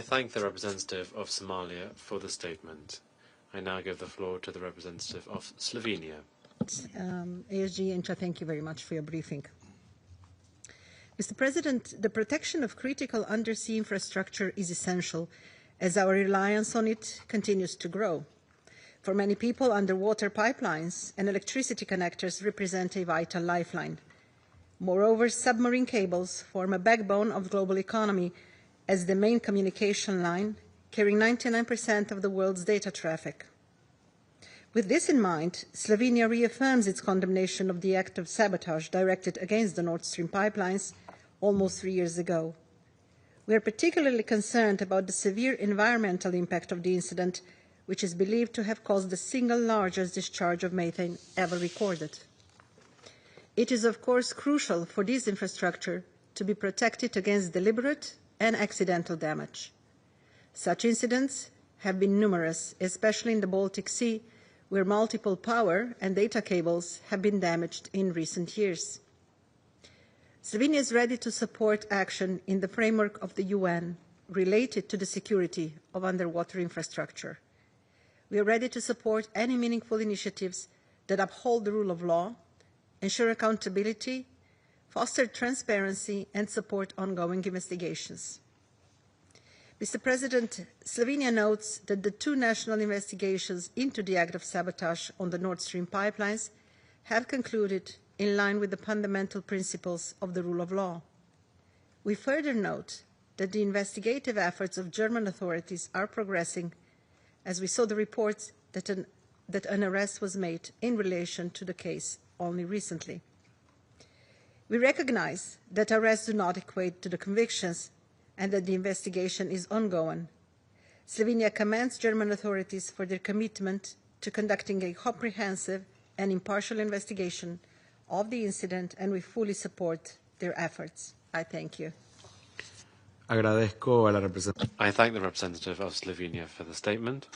thank the representative of Somalia for the statement. I now give the floor to the representative of Slovenia. ASG Incha, thank you very much for your briefing. Mr. President, the protection of critical undersea infrastructure is essential as our reliance on it continues to grow. For many people, underwater pipelines and electricity connectors represent a vital lifeline. Moreover, submarine cables form a backbone of the global economy as the main communication line, carrying 99% of the world's data traffic. With this in mind, Slovenia reaffirms its condemnation of the act of sabotage directed against the Nord Stream pipelines almost 3 years ago. We are particularly concerned about the severe environmental impact of the incident, which is believed to have caused the single largest discharge of methane ever recorded. It is, of course, crucial for this infrastructure to be protected against deliberate and accidental damage. Such incidents have been numerous, especially in the Baltic Sea, where multiple power and data cables have been damaged in recent years. Slovenia is ready to support action in the framework of the UN related to the security of underwater infrastructure. We are ready to support any meaningful initiatives that uphold the rule of law, ensure accountability, foster transparency, and support ongoing investigations. Mr. President, Slovenia notes that the 2 national investigations into the act of sabotage on the Nord Stream pipelines have concluded in line with the fundamental principles of the rule of law. We further note that the investigative efforts of German authorities are progressing, as we saw the reports that an arrest was made in relation to the case only recently. We recognize that arrests do not equate to the convictions and that the investigation is ongoing. Slovenia commends German authorities for their commitment to conducting a comprehensive and impartial investigation of the incident, and we fully support their efforts. I thank you. I thank the representative of Slovenia for the statement.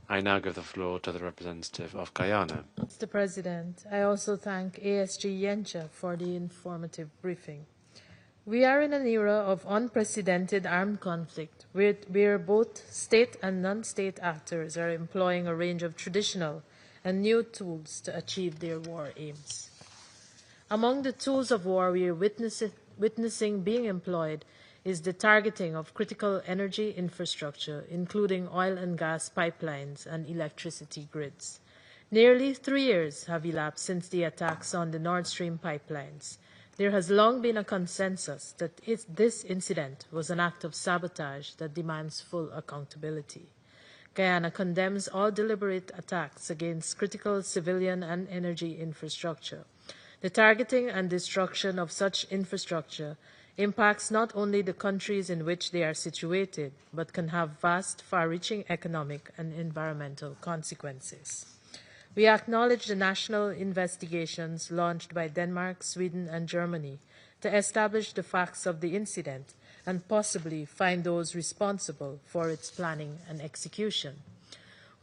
I now give the floor to the representative of Guyana. Mr. President, I also thank ASG Yencha for the informative briefing. We are in an era of unprecedented armed conflict, where both state and non-state actors are employing a range of traditional and new tools to achieve their war aims. Among the tools of war we are witnessing being employed is the targeting of critical energy infrastructure, including oil and gas pipelines and electricity grids. Nearly 3 years have elapsed since the attacks on the Nord Stream pipelines. There has long been a consensus that this incident was an act of sabotage that demands full accountability. Guyana condemns all deliberate attacks against critical civilian and energy infrastructure. The targeting and destruction of such infrastructure impacts not only the countries in which they are situated, but can have vast, far-reaching economic and environmental consequences. We acknowledge the national investigations launched by Denmark, Sweden, and Germany to establish the facts of the incident and possibly find those responsible for its planning and execution.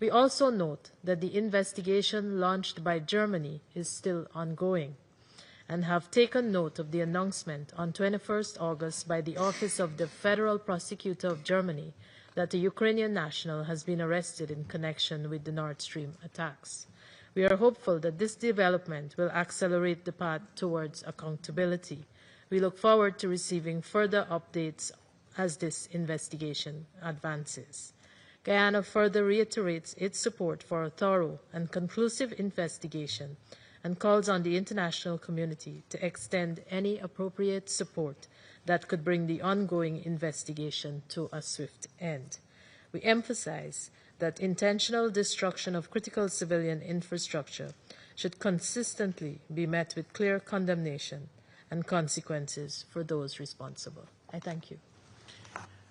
We also note that the investigation launched by Germany is still ongoing and have taken note of the announcement on 21st August by the Office of the Federal Prosecutor of Germany that a Ukrainian national has been arrested in connection with the Nord Stream attacks. We are hopeful that this development will accelerate the path towards accountability. We look forward to receiving further updates as this investigation advances. Guyana further reiterates its support for a thorough and conclusive investigation and calls on the international community to extend any appropriate support that could bring the ongoing investigation to a swift end. We emphasize that intentional destruction of critical civilian infrastructure should consistently be met with clear condemnation and consequences for those responsible. I thank you.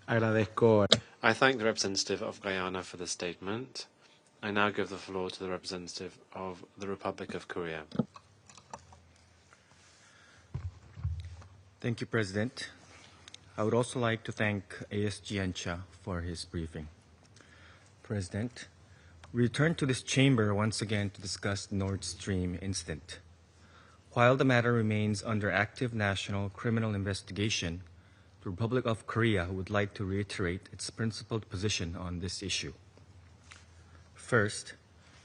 I thank the representative of Guyana for the statement. I now give the floor to the representative of the Republic of Korea. Thank you, President. I would also like to thank ASG for his briefing. President, we return to this chamber once again to discuss the Nord Stream incident. While the matter remains under active national criminal investigation, the Republic of Korea would like to reiterate its principled position on this issue. First,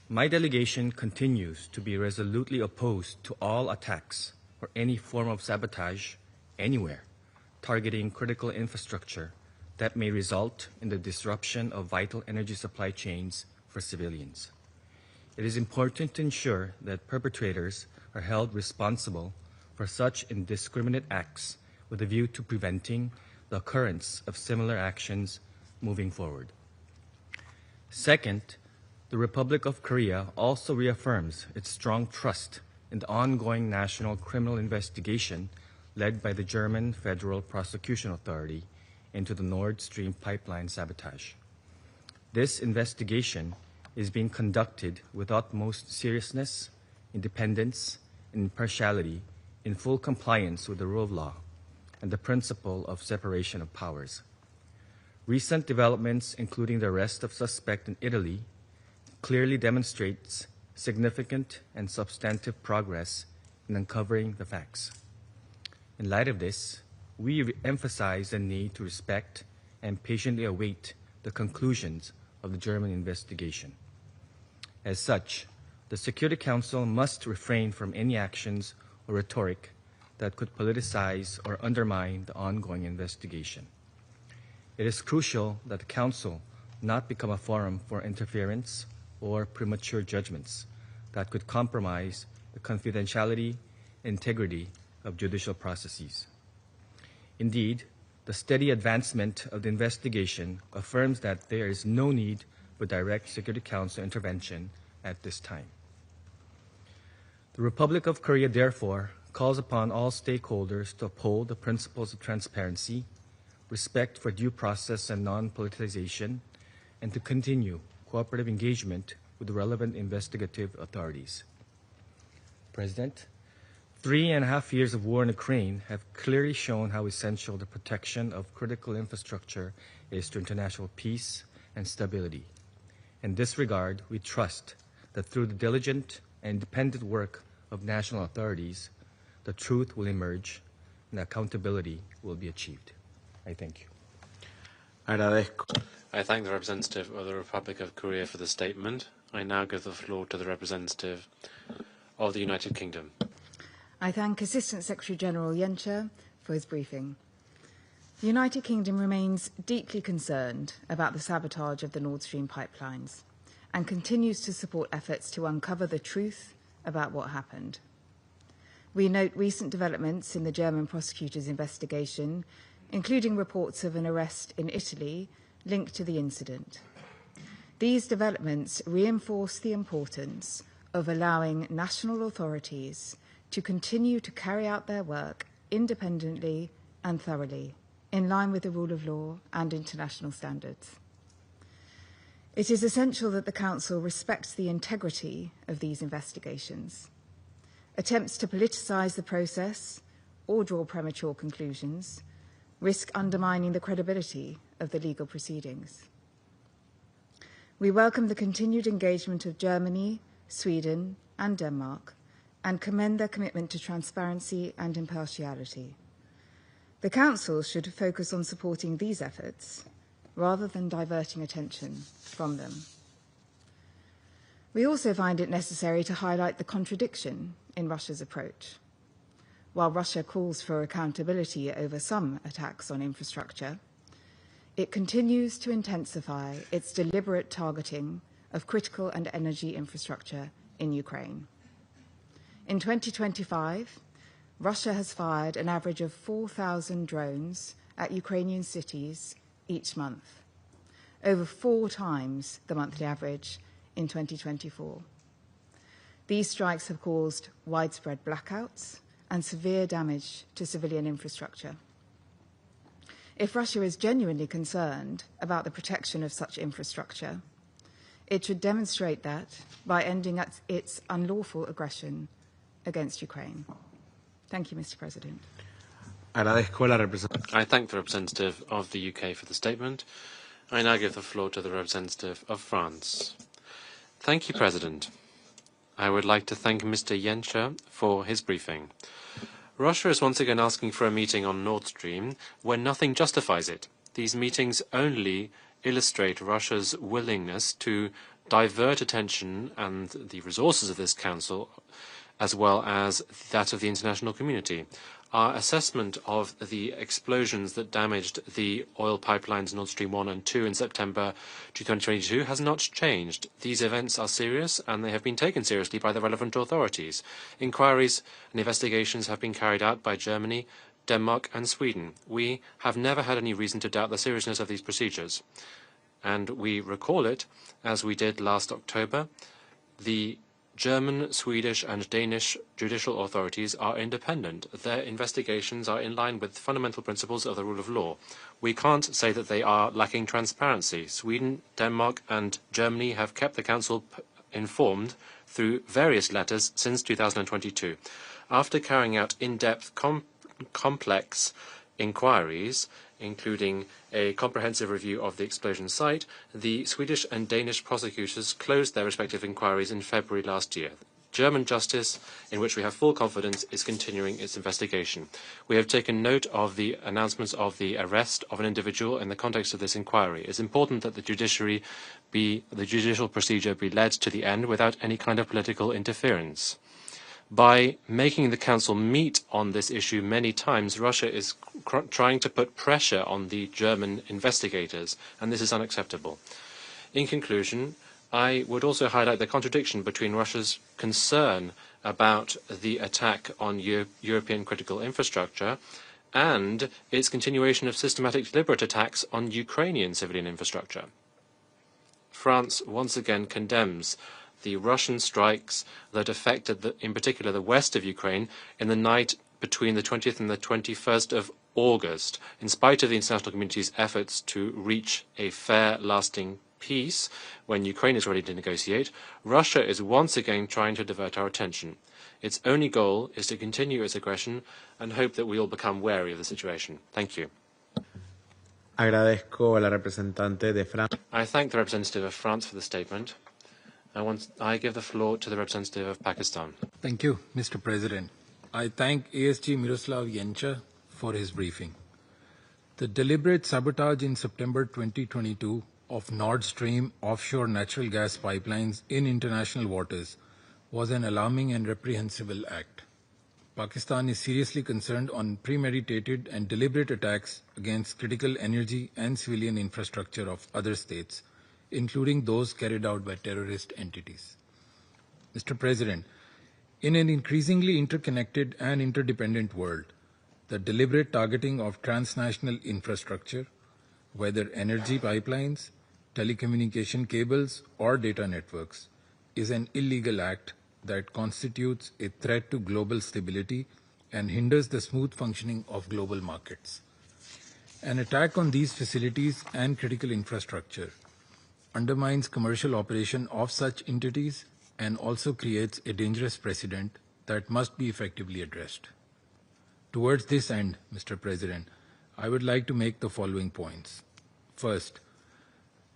my delegation continues to be resolutely opposed to all attacks or any form of sabotage anywhere targeting critical infrastructure that may result in the disruption of vital energy supply chains for civilians. It is important to ensure that perpetrators are held responsible for such indiscriminate acts with a view to preventing the occurrence of similar actions moving forward. Second, the Republic of Korea also reaffirms its strong trust in the ongoing national criminal investigation led by the German Federal Prosecution Authority into the Nord Stream pipeline sabotage. This investigation is being conducted with utmost seriousness, independence, and impartiality in full compliance with the rule of law and the principle of separation of powers. Recent developments, including the arrest of suspect in Italy, clearly demonstrates significant and substantive progress in uncovering the facts. In light of this, we emphasize the need to respect and patiently await the conclusions of the German investigation. As such, the Security Council must refrain from any actions or rhetoric that could politicize or undermine the ongoing investigation. It is crucial that the Council not become a forum for interference or premature judgments that could compromise the confidentiality and integrity of judicial processes. Indeed, the steady advancement of the investigation affirms that there is no need for direct Security Council intervention at this time. The Republic of Korea, therefore, calls upon all stakeholders to uphold the principles of transparency, respect for due process and non-politicization, and to continue cooperative engagement with the relevant investigative authorities. President, 3.5 years of war in Ukraine have clearly shown how essential the protection of critical infrastructure is to international peace and stability. In this regard, we trust that through the diligent and independent work of national authorities, the truth will emerge and accountability will be achieved. I thank you. I thank the representative of the Republic of Korea for the statement. I now give the floor to the representative of the United Kingdom. I thank Assistant Secretary-General Yencha for his briefing. The United Kingdom remains deeply concerned about the sabotage of the Nord Stream pipelines and continues to support efforts to uncover the truth about what happened. We note recent developments in the German prosecutor's investigation, including reports of an arrest in Italy linked to the incident. These developments reinforce the importance of allowing national authorities to continue to carry out their work independently and thoroughly, in line with the rule of law and international standards. It is essential that the Council respects the integrity of these investigations. Attempts to politicise the process or draw premature conclusions risk undermining the credibility of the legal proceedings. We welcome the continued engagement of Germany, Sweden, and Denmark, and commend their commitment to transparency and impartiality. The Council should focus on supporting these efforts rather than diverting attention from them. We also find it necessary to highlight the contradiction in Russia's approach. While Russia calls for accountability over some attacks on infrastructure, it continues to intensify its deliberate targeting of critical and energy infrastructure in Ukraine. In 2025, Russia has fired an average of 4,000 drones at Ukrainian cities each month, over 4 times the monthly average in 2024. These strikes have caused widespread blackouts and severe damage to civilian infrastructure. If Russia is genuinely concerned about the protection of such infrastructure, it should demonstrate that by ending its unlawful aggression against Ukraine. Thank you, Mr. President. I thank the representative of the UK for the statement. I now give the floor to the representative of France. Thank you, President. I would like to thank Mr. Yencha for his briefing. Russia is once again asking for a meeting on Nord Stream when nothing justifies it. These meetings only illustrate Russia's willingness to divert attention and the resources of this Council, as well as that of the international community. Our assessment of the explosions that damaged the oil pipelines Nord Stream 1 and 2 in September 2022 has not changed. These events are serious and they have been taken seriously by the relevant authorities. Inquiries and investigations have been carried out by Germany, Denmark and Sweden. We have never had any reason to doubt the seriousness of these procedures. And we recall it, as we did last October, the German, Swedish and Danish judicial authorities are independent. Their investigations are in line with fundamental principles of the rule of law. We can't say that they are lacking transparency. Sweden, Denmark and Germany have kept the Council informed through various letters since 2022. After carrying out in-depth, complex inquiries, including a comprehensive review of the explosion site, the Swedish and Danish prosecutors closed their respective inquiries in February last year. German justice, in which we have full confidence, is continuing its investigation. We have taken note of the announcements of the arrest of an individual in the context of this inquiry. It is important that the judicial procedure be led to the end without any kind of political interference. By making the Council meet on this issue many times, Russia is trying to put pressure on the German investigators, and this is unacceptable. In conclusion, I would also highlight the contradiction between Russia's concern about the attack on European critical infrastructure and its continuation of systematic deliberate attacks on Ukrainian civilian infrastructure. France once again condemns the Russian strikes that affected, in particular, the west of Ukraine in the night between the 20th and the 21st of August. In spite of the international community's efforts to reach a fair, lasting peace when Ukraine is ready to negotiate, Russia is once again trying to divert our attention. Its only goal is to continue its aggression and hope that we all become wary of the situation. Thank you. I thank the representative of France for the statement. I give the floor to the representative of Pakistan. Thank you, Mr. President. I thank ASG Miroslav Yencha for his briefing. The deliberate sabotage in September 2022 of Nord Stream offshore natural gas pipelines in international waters was an alarming and reprehensible act. Pakistan is seriously concerned on premeditated and deliberate attacks against critical energy and civilian infrastructure of other states, including those carried out by terrorist entities. Mr. President, in an increasingly interconnected and interdependent world, the deliberate targeting of transnational infrastructure, whether energy pipelines, telecommunication cables, or data networks, is an illegal act that constitutes a threat to global stability and hinders the smooth functioning of global markets. An attack on these facilities and critical infrastructure undermines commercial operation of such entities and also creates a dangerous precedent that must be effectively addressed. Towards this end, Mr. President, I would like to make the following points. First,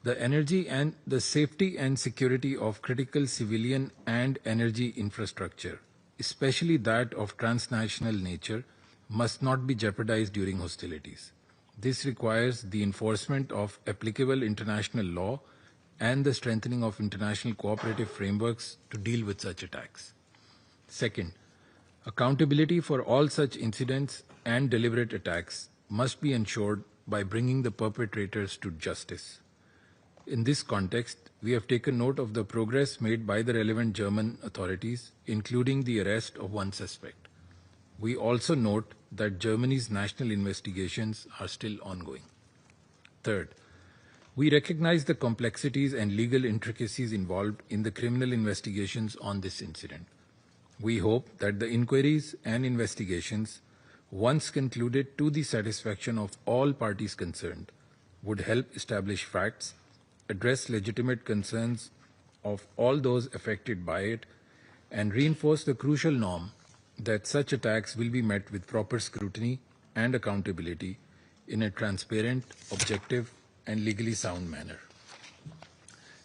the energy and the safety and security of critical civilian and energy infrastructure, especially that of transnational nature, must not be jeopardized during hostilities. This requires the enforcement of applicable international law and the strengthening of international cooperative frameworks to deal with such attacks. Second, accountability for all such incidents and deliberate attacks must be ensured by bringing the perpetrators to justice. In this context, we have taken note of the progress made by the relevant German authorities, including the arrest of one suspect. We also note that Germany's national investigations are still ongoing. Third, we recognize the complexities and legal intricacies involved in the criminal investigations on this incident. We hope that the inquiries and investigations, once concluded to the satisfaction of all parties concerned, would help establish facts, address legitimate concerns of all those affected by it, and reinforce the crucial norm that such attacks will be met with proper scrutiny and accountability in a transparent, objective, and legally sound manner.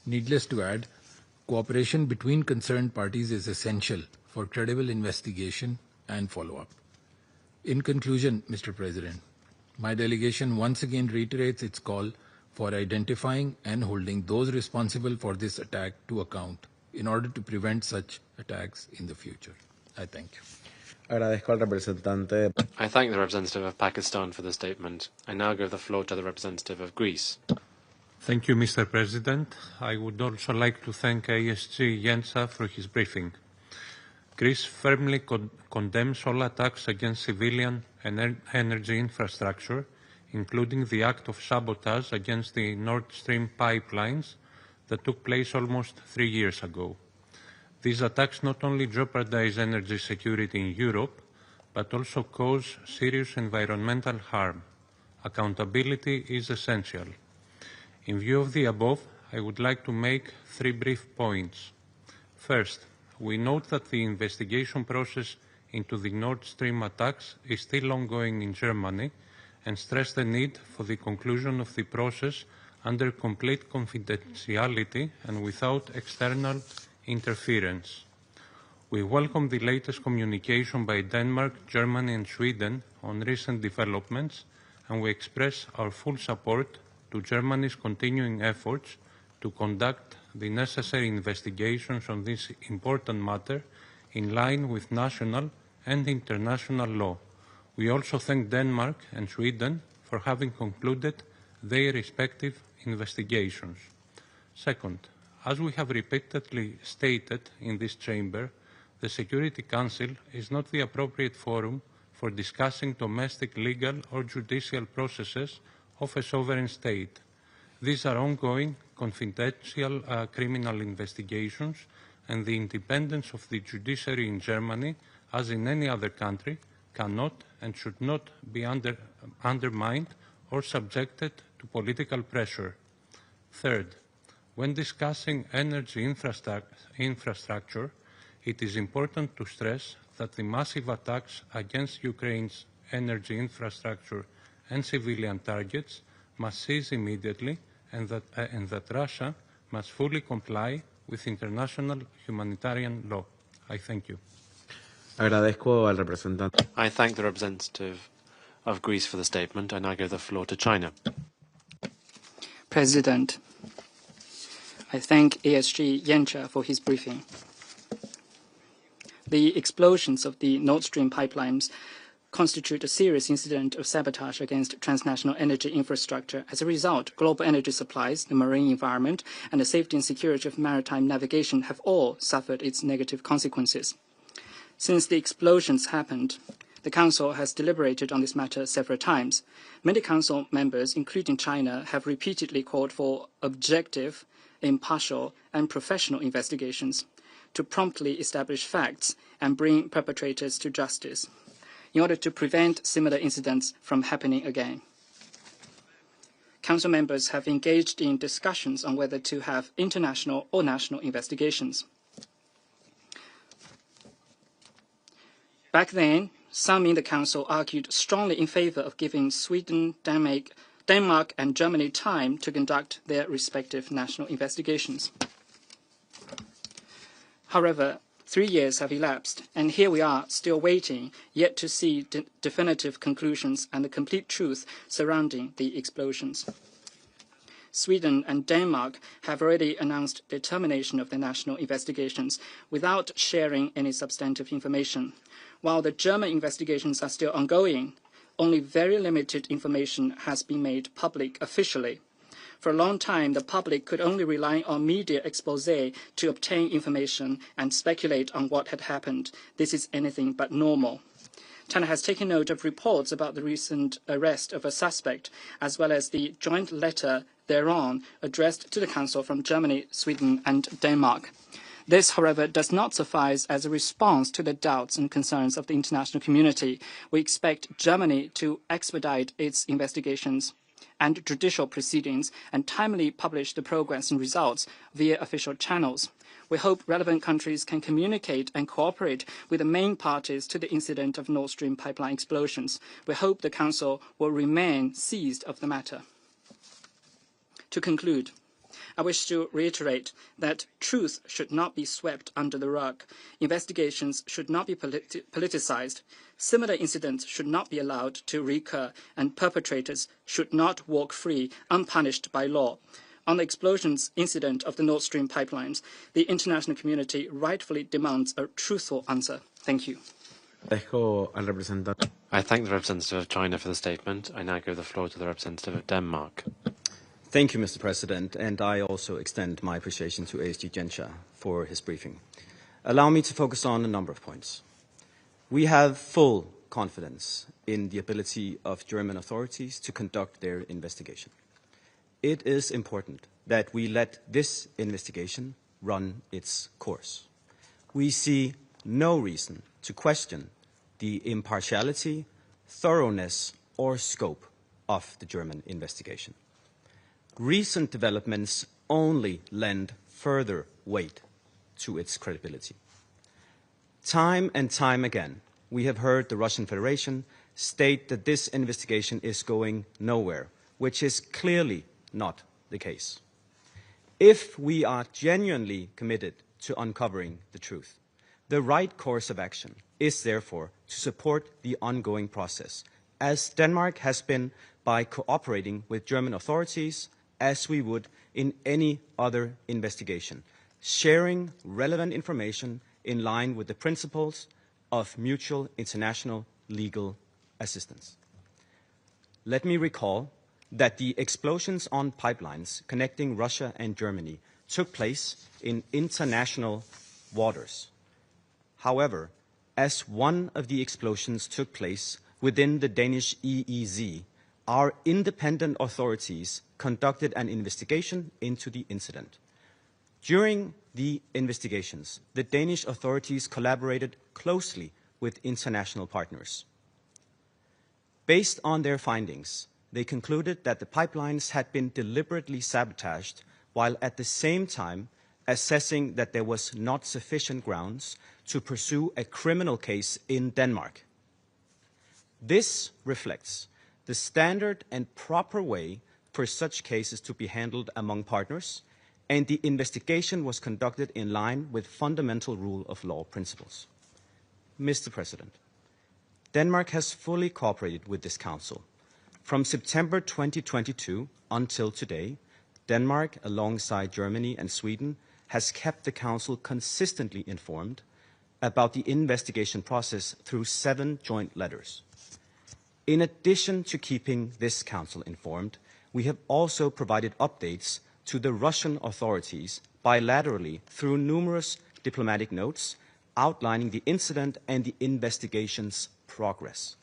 Needless to add, cooperation between concerned parties is essential for credible investigation and follow-up. In conclusion, Mr. President, my delegation once again reiterates its call for identifying and holding those responsible for this attack to account in order to prevent such attacks in the future. I thank you. I thank the representative of Pakistan for the statement. I now give the floor to the representative of Greece. Thank you, Mr. President. I would also like to thank ASG for his briefing. Greece firmly condemns all attacks against civilian and energy infrastructure, including the act of sabotage against the Nord Stream pipelines that took place almost 3 years ago. These attacks not only jeopardize energy security in Europe, but also cause serious environmental harm. Accountability is essential. In view of the above, I would like to make 3 brief points. First, we note that the investigation process into the Nord Stream attacks is still ongoing in Germany, and stress the need for the conclusion of the process under complete confidentiality and without external interference. We welcome the latest communication by Denmark, Germany and Sweden on recent developments, and we express our full support to Germany's continuing efforts to conduct the necessary investigations on this important matter in line with national and international law. We also thank Denmark and Sweden for having concluded their respective investigations. Second, as we have repeatedly stated in this chamber, the Security Council is not the appropriate forum for discussing domestic legal or judicial processes of a sovereign state. These are ongoing, confidential criminal investigations, and the independence of the judiciary in Germany, as in any other country, cannot and should not be undermined or subjected to political pressure. Third, when discussing energy infrastructure, it is important to stress that the massive attacks against Ukraine's energy infrastructure and civilian targets must cease immediately, and that Russia must fully comply with international humanitarian law. I thank you. I thank the representative of Greece for the statement. I now give the floor to China. President, I thank ASG Yencha for his briefing. The explosions of the Nord Stream pipelines constitute a serious incident of sabotage against transnational energy infrastructure. As a result, global energy supplies, the marine environment, and the safety and security of maritime navigation have all suffered its negative consequences. Since the explosions happened, the Council has deliberated on this matter several times. Many Council members, including China, have repeatedly called for objective, impartial, and professional investigations to promptly establish facts and bring perpetrators to justice in order to prevent similar incidents from happening again. Council members have engaged in discussions on whether to have international or national investigations. Back then, some in the Council argued strongly in favor of giving Sweden, Denmark and Germany time to conduct their respective national investigations. However, 3 years have elapsed, and here we are, still waiting, yet to see definitive conclusions and the complete truth surrounding the explosions. Sweden and Denmark have already announced the termination of their national investigations without sharing any substantive information. While the German investigations are still ongoing, only very limited information has been made public officially. For a long time, the public could only rely on media expose to obtain information and speculate on what had happened. This is anything but normal. China has taken note of reports about the recent arrest of a suspect, as well as the joint letter thereon addressed to the Council from Germany, Sweden and Denmark. This, however, does not suffice as a response to the doubts and concerns of the international community. We expect Germany to expedite its investigations and judicial proceedings and timely publish the progress and results via official channels. We hope relevant countries can communicate and cooperate with the main parties to the incident of Nord Stream pipeline explosions. We hope the Council will remain seized of the matter. To conclude, I wish to reiterate that truth should not be swept under the rug. Investigations should not be politicized. Similar incidents should not be allowed to recur, and perpetrators should not walk free, unpunished by law. On the explosions incident of the Nord Stream pipelines, the international community rightfully demands a truthful answer. Thank you. I thank the representative of China for the statement. I now give the floor to the representative of Denmark. Thank you, Mr. President, and I also extend my appreciation to ASG Genscher for his briefing. Allow me to focus on a number of points. We have full confidence in the ability of German authorities to conduct their investigation. It is important that we let this investigation run its course. We see no reason to question the impartiality, thoroughness, or scope of the German investigation. Recent developments only lend further weight to its credibility. Time and time again, we have heard the Russian Federation state that this investigation is going nowhere, which is clearly not the case. If we are genuinely committed to uncovering the truth, the right course of action is therefore to support the ongoing process, as Denmark has been by cooperating with German authorities as we would in any other investigation, sharing relevant information in line with the principles of mutual international legal assistance. Let me recall that the explosions on pipelines connecting Russia and Germany took place in international waters. However, as one of the explosions took place within the Danish EEZ, our independent authorities conducted an investigation into the incident. During the investigations, the Danish authorities collaborated closely with international partners. Based on their findings, they concluded that the pipelines had been deliberately sabotaged, while at the same time assessing that there was not sufficient grounds to pursue a criminal case in Denmark. This reflects the standard and proper way for such cases to be handled among partners, and the investigation was conducted in line with fundamental rule of law principles. Mr. President, Denmark has fully cooperated with this Council. From September 2022 until today, Denmark, alongside Germany and Sweden, has kept the Council consistently informed about the investigation process through 7 joint letters. In addition to keeping this Council informed, we have also provided updates to the Russian authorities bilaterally through numerous diplomatic notes outlining the incident and the investigation's progress.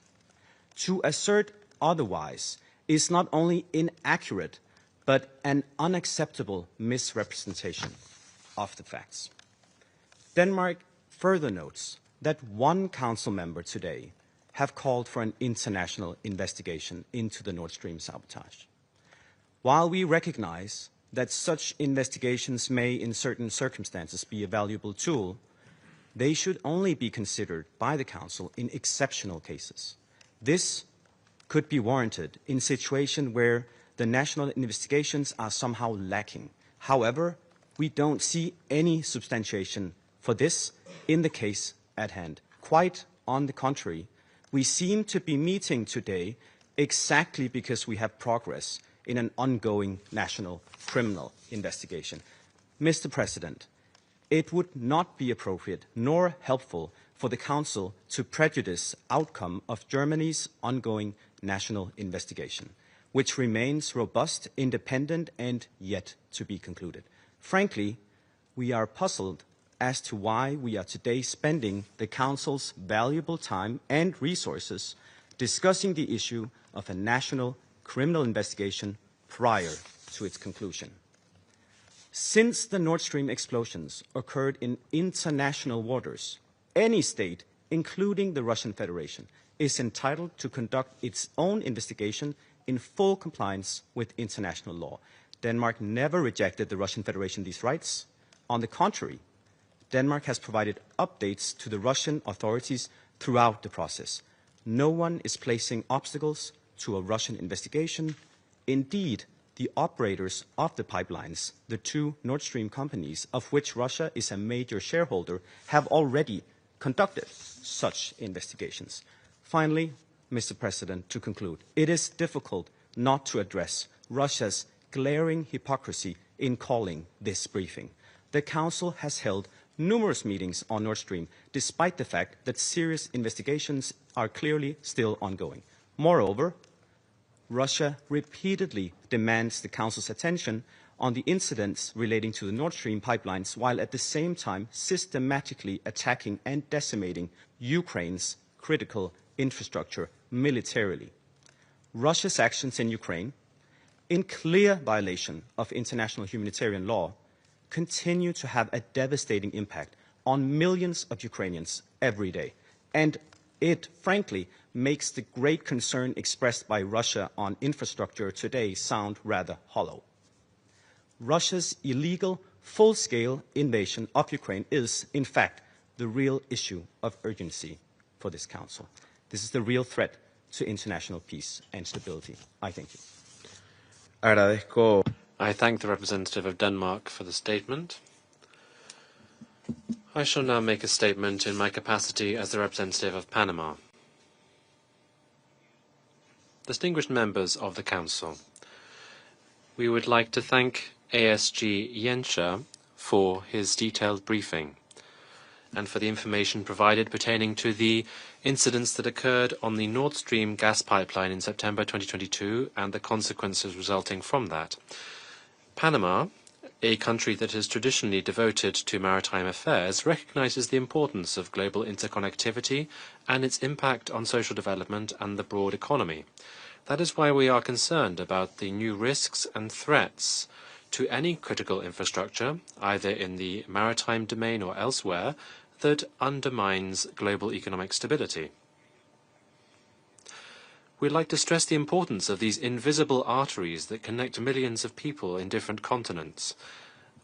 To assert otherwise is not only inaccurate, but an unacceptable misrepresentation of the facts. Denmark further notes that 1 Council member today have called for an international investigation into the Nord Stream sabotage. While we recognize that such investigations may in certain circumstances be a valuable tool, They should only be considered by the Council in exceptional cases. This could be warranted in a situation where the national investigations are somehow lacking. However, we don't see any substantiation for this in the case at hand. Quite on the contrary, we seem to be meeting today exactly because we have progress in an ongoing national criminal investigation. Mr. President, it would not be appropriate nor helpful for the Council to prejudice the outcome of Germany's ongoing national investigation, which remains robust, independent, and yet to be concluded. Frankly, we are puzzled as to why we are today spending the Council's valuable time and resources discussing the issue of a national criminal investigation prior to its conclusion. Since the Nord Stream explosions occurred in international waters, any state, including the Russian Federation, is entitled to conduct its own investigation in full compliance with international law. Denmark never rejected the Russian Federation these rights. On the contrary, Denmark has provided updates to the Russian authorities throughout the process. No one is placing obstacles to a Russian investigation. Indeed, the operators of the pipelines, the two Nord Stream companies, of which Russia is a major shareholder, have already conducted such investigations. Finally, Mr. President, to conclude, it is difficult not to address Russia's glaring hypocrisy in calling this briefing. The Council has held numerous meetings on Nord Stream, despite the fact that serious investigations are clearly still ongoing. Moreover, Russia repeatedly demands the Council's attention on the incidents relating to the Nord Stream pipelines, while at the same time systematically attacking and decimating Ukraine's critical infrastructure militarily. Russia's actions in Ukraine, in clear violation of international humanitarian law, continue to have a devastating impact on millions of Ukrainians every day. And it, frankly, makes the great concern expressed by Russia on infrastructure today sound rather hollow. Russia's illegal, full-scale invasion of Ukraine is, in fact, the real issue of urgency for this Council. This is the real threat to international peace and stability. I thank you. Agradezco. I thank the representative of Denmark for the statement. I shall now make a statement in my capacity as the representative of Panama. Distinguished members of the Council, we would like to thank ASG for his detailed briefing and for the information provided pertaining to the incidents that occurred on the Nord Stream gas pipeline in September 2022 and the consequences resulting from that. Panama, a country that is traditionally devoted to maritime affairs, recognizes the importance of global interconnectivity and its impact on social development and the broad economy. That is why we are concerned about the new risks and threats to any critical infrastructure, either in the maritime domain or elsewhere, that undermines global economic stability. We'd like to stress the importance of these invisible arteries that connect millions of people in different continents,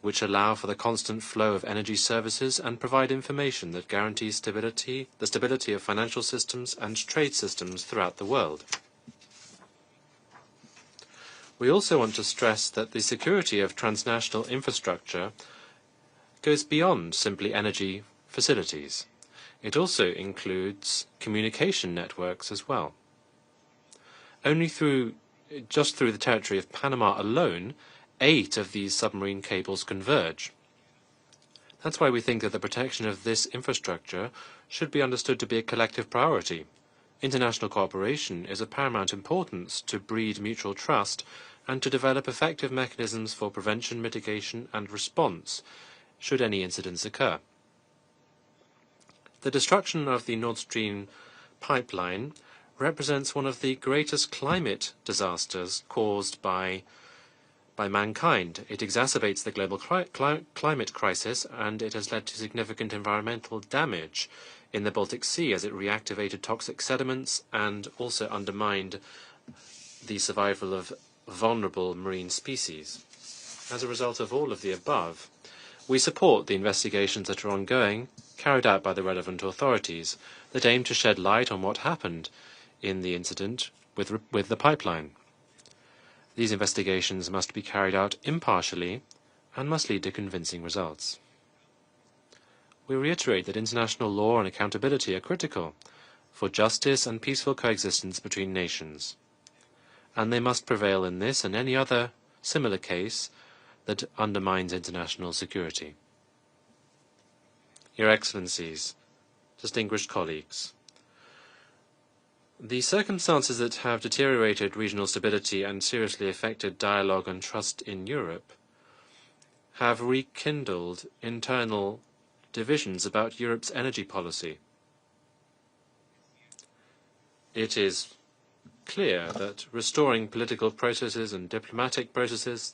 which allow for the constant flow of energy services and provide information that guarantees the stability of financial systems and trade systems throughout the world. We also want to stress that the security of transnational infrastructure goes beyond simply energy facilities. It also includes communication networks as well. Just through the territory of Panama alone, 8 of these submarine cables converge. That's why we think that the protection of this infrastructure should be understood to be a collective priority. International cooperation is of paramount importance to breed mutual trust and to develop effective mechanisms for prevention, mitigation, and response should any incidents occur. The destruction of the Nord Stream pipeline represents one of the greatest climate disasters caused by mankind. It exacerbates the global climate crisis, and it has led to significant environmental damage in the Baltic Sea as it reactivated toxic sediments and also undermined the survival of vulnerable marine species. As a result of all of the above, we support the investigations that are ongoing carried out by the relevant authorities that aim to shed light on what happened in the incident with the pipeline. These investigations must be carried out impartially and must lead to convincing results. We reiterate that international law and accountability are critical for justice and peaceful coexistence between nations, and they must prevail in this and any other similar case that undermines international security. Your Excellencies, distinguished colleagues, the circumstances that have deteriorated regional stability and seriously affected dialogue and trust in Europe have rekindled internal divisions about Europe's energy policy. It is clear that restoring political processes and diplomatic processes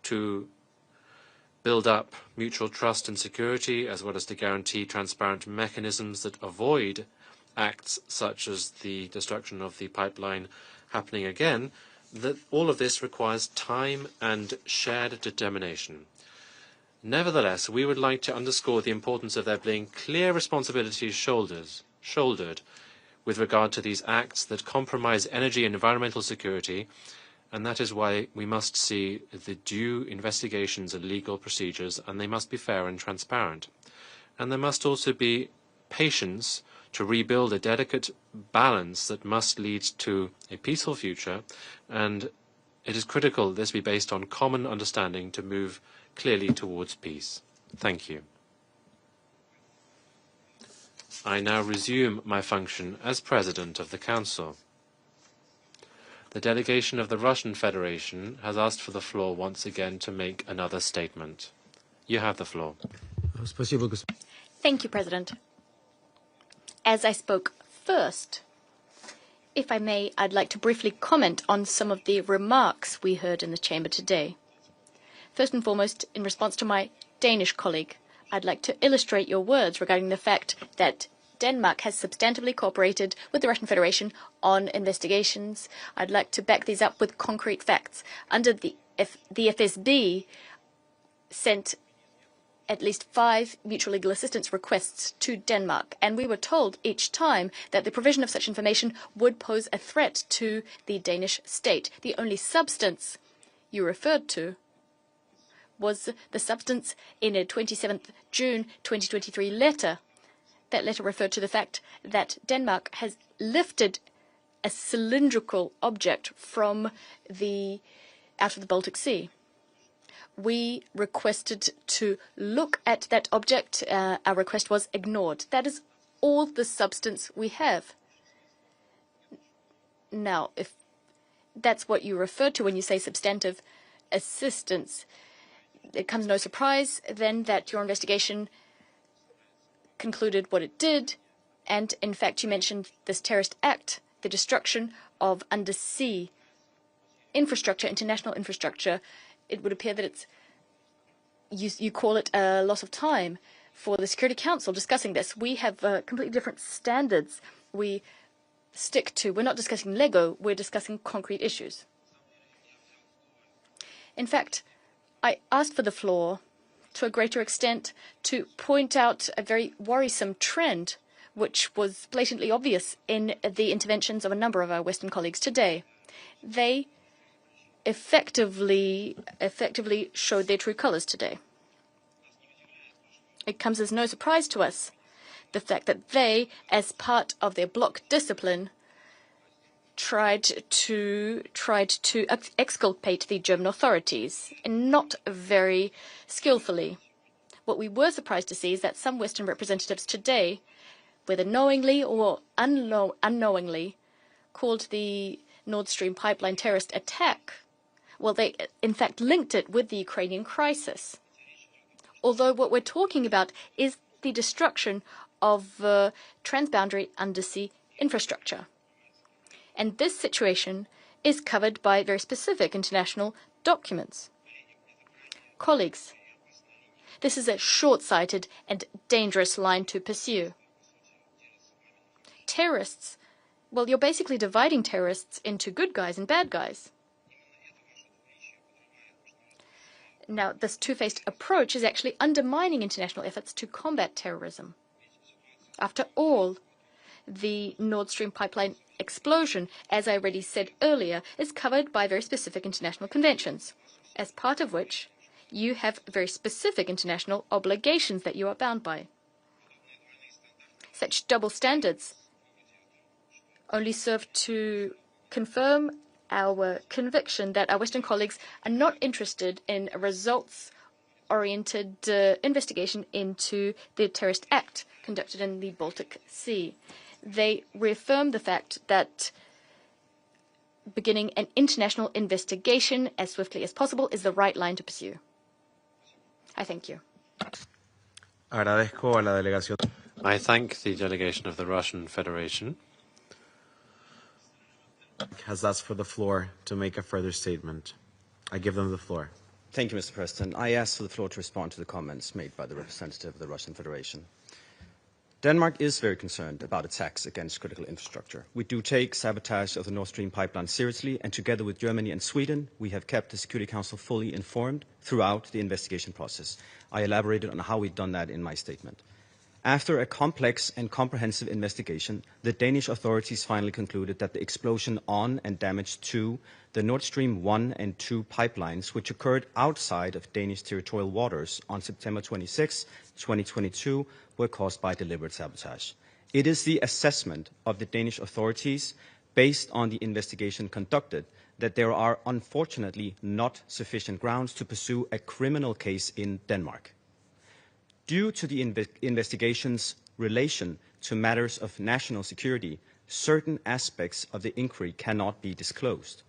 to build up mutual trust and security, as well as to guarantee transparent mechanisms that avoid acts such as the destruction of the pipeline happening again, that all of this requires time and shared determination. Nevertheless, we would like to underscore the importance of there being clear responsibilities shouldered with regard to these acts that compromise energy and environmental security, and that is why we must see the due investigations and legal procedures, and they must be fair and transparent. And there must also be patience to rebuild a delicate balance that must lead to a peaceful future, and it is critical that this be based on common understanding to move clearly towards peace. Thank you. I now resume my function as President of the Council. The delegation of the Russian Federation has asked for the floor once again to make another statement. You have the floor. Thank you, President. As I spoke first, if I may, I'd like to briefly comment on some of the remarks we heard in the chamber today. First and foremost, in response to my Danish colleague, I'd like to illustrate your words regarding the fact that Denmark has substantively cooperated with the Russian Federation on investigations. I'd like to back these up with concrete facts. Under the FSB sent at least 5 mutual legal assistance requests to Denmark, and we were told each time that the provision of such information would pose a threat to the Danish state. The only substance you referred to was the substance in a 27th June 2023 letter. That letter referred to the fact that Denmark has lifted a cylindrical object from out of the Baltic Sea. We requested to look at that object. Our request was ignored. That is all the substance we have. Now, if that's what you refer to when you say substantive assistance, it comes no surprise then that your investigation concluded what it did, and in fact you mentioned this terrorist act, the destruction of undersea infrastructure, international infrastructure. It would appear that it's you call it a loss of time for the Security Council discussing this. We have completely different standards we stick to. We're not discussing Lego, we're discussing concrete issues. In fact, I asked for the floor to a greater extent to point out a very worrisome trend which was blatantly obvious in the interventions of a number of our Western colleagues today. They effectively showed their true colors today. It comes as no surprise to us, the fact that they, as part of their bloc discipline, tried to exculpate the German authorities, and not very skillfully. What we were surprised to see is that some Western representatives today, whether knowingly or unknowingly, called the Nord Stream pipeline terrorist attack. Well, they in fact linked it with the Ukrainian crisis. Although what we're talking about is the destruction of transboundary undersea infrastructure. And this situation is covered by very specific international documents. Colleagues, this is a short-sighted and dangerous line to pursue. Terrorists, well, you're basically dividing terrorists into good guys and bad guys. Now, this two-faced approach is actually undermining international efforts to combat terrorism. After all, the Nord Stream pipeline explosion, as I already said earlier, is covered by very specific international conventions, as part of which you have very specific international obligations that you are bound by. Such double standards only serve to confirm our conviction that our Western colleagues are not interested in a results-oriented investigation into the terrorist act conducted in the Baltic Sea. They reaffirm the fact that beginning an international investigation as swiftly as possible is the right line to pursue. I thank you. Agradezco a la delegación. I thank the delegation of the Russian Federation. Has asked for the floor to make a further statement. I give them the floor. Thank you, Mr. President. I ask for the floor to respond to the comments made by the representative of the Russian Federation. Denmark is very concerned about attacks against critical infrastructure. We do take sabotage of the Nord Stream pipeline seriously, and together with Germany and Sweden, we have kept the Security Council fully informed throughout the investigation process. I elaborated on how we've done that in my statement. After a complex and comprehensive investigation, the Danish authorities finally concluded that the explosion on and damage to the Nord Stream 1 and 2 pipelines, which occurred outside of Danish territorial waters on September 26, 2022, were caused by deliberate sabotage. It is the assessment of the Danish authorities, based on the investigation conducted, that there are unfortunately not sufficient grounds to pursue a criminal case in Denmark. Due to the investigation's relation to matters of national security, certain aspects of the inquiry cannot be disclosed.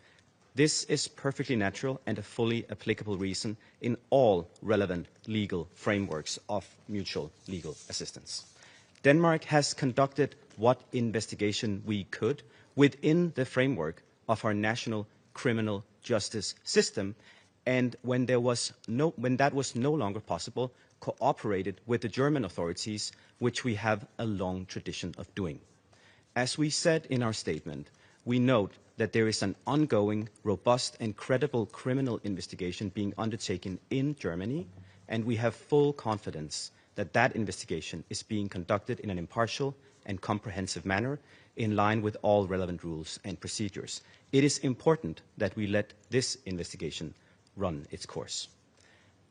This is perfectly natural and a fully applicable reason in all relevant legal frameworks of mutual legal assistance. Denmark has conducted what investigation we could within the framework of our national criminal justice system, and when that was no longer possible, cooperated with the German authorities, which we have a long tradition of doing. As we said in our statement, we note that there is an ongoing, robust and credible criminal investigation being undertaken in Germany, and we have full confidence that that investigation is being conducted in an impartial and comprehensive manner in line with all relevant rules and procedures. It is important that we let this investigation run its course.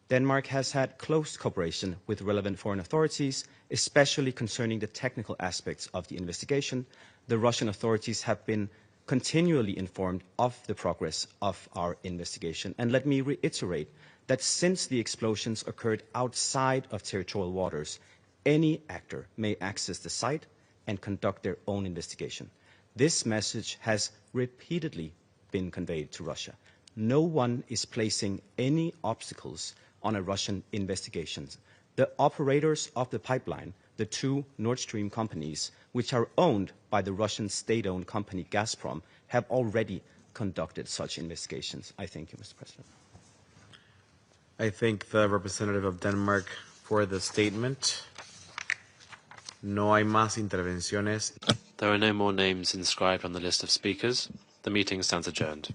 Denmark has had close cooperation with relevant foreign authorities, especially concerning the technical aspects of the investigation. The Russian authorities have been continually informed of the progress of our investigation. And let me reiterate that since the explosions occurred outside of territorial waters, any actor may access the site and conduct their own investigation. This message has repeatedly been conveyed to Russia. No one is placing any obstacles on a Russian investigation. The operators of the pipeline, the two Nord Stream companies, which are owned by the Russian state-owned company Gazprom, have already conducted such investigations. I thank you, Mr. President. I thank the representative of Denmark for the statement. No hay más intervenciones. There are no more names inscribed on the list of speakers. The meeting stands adjourned.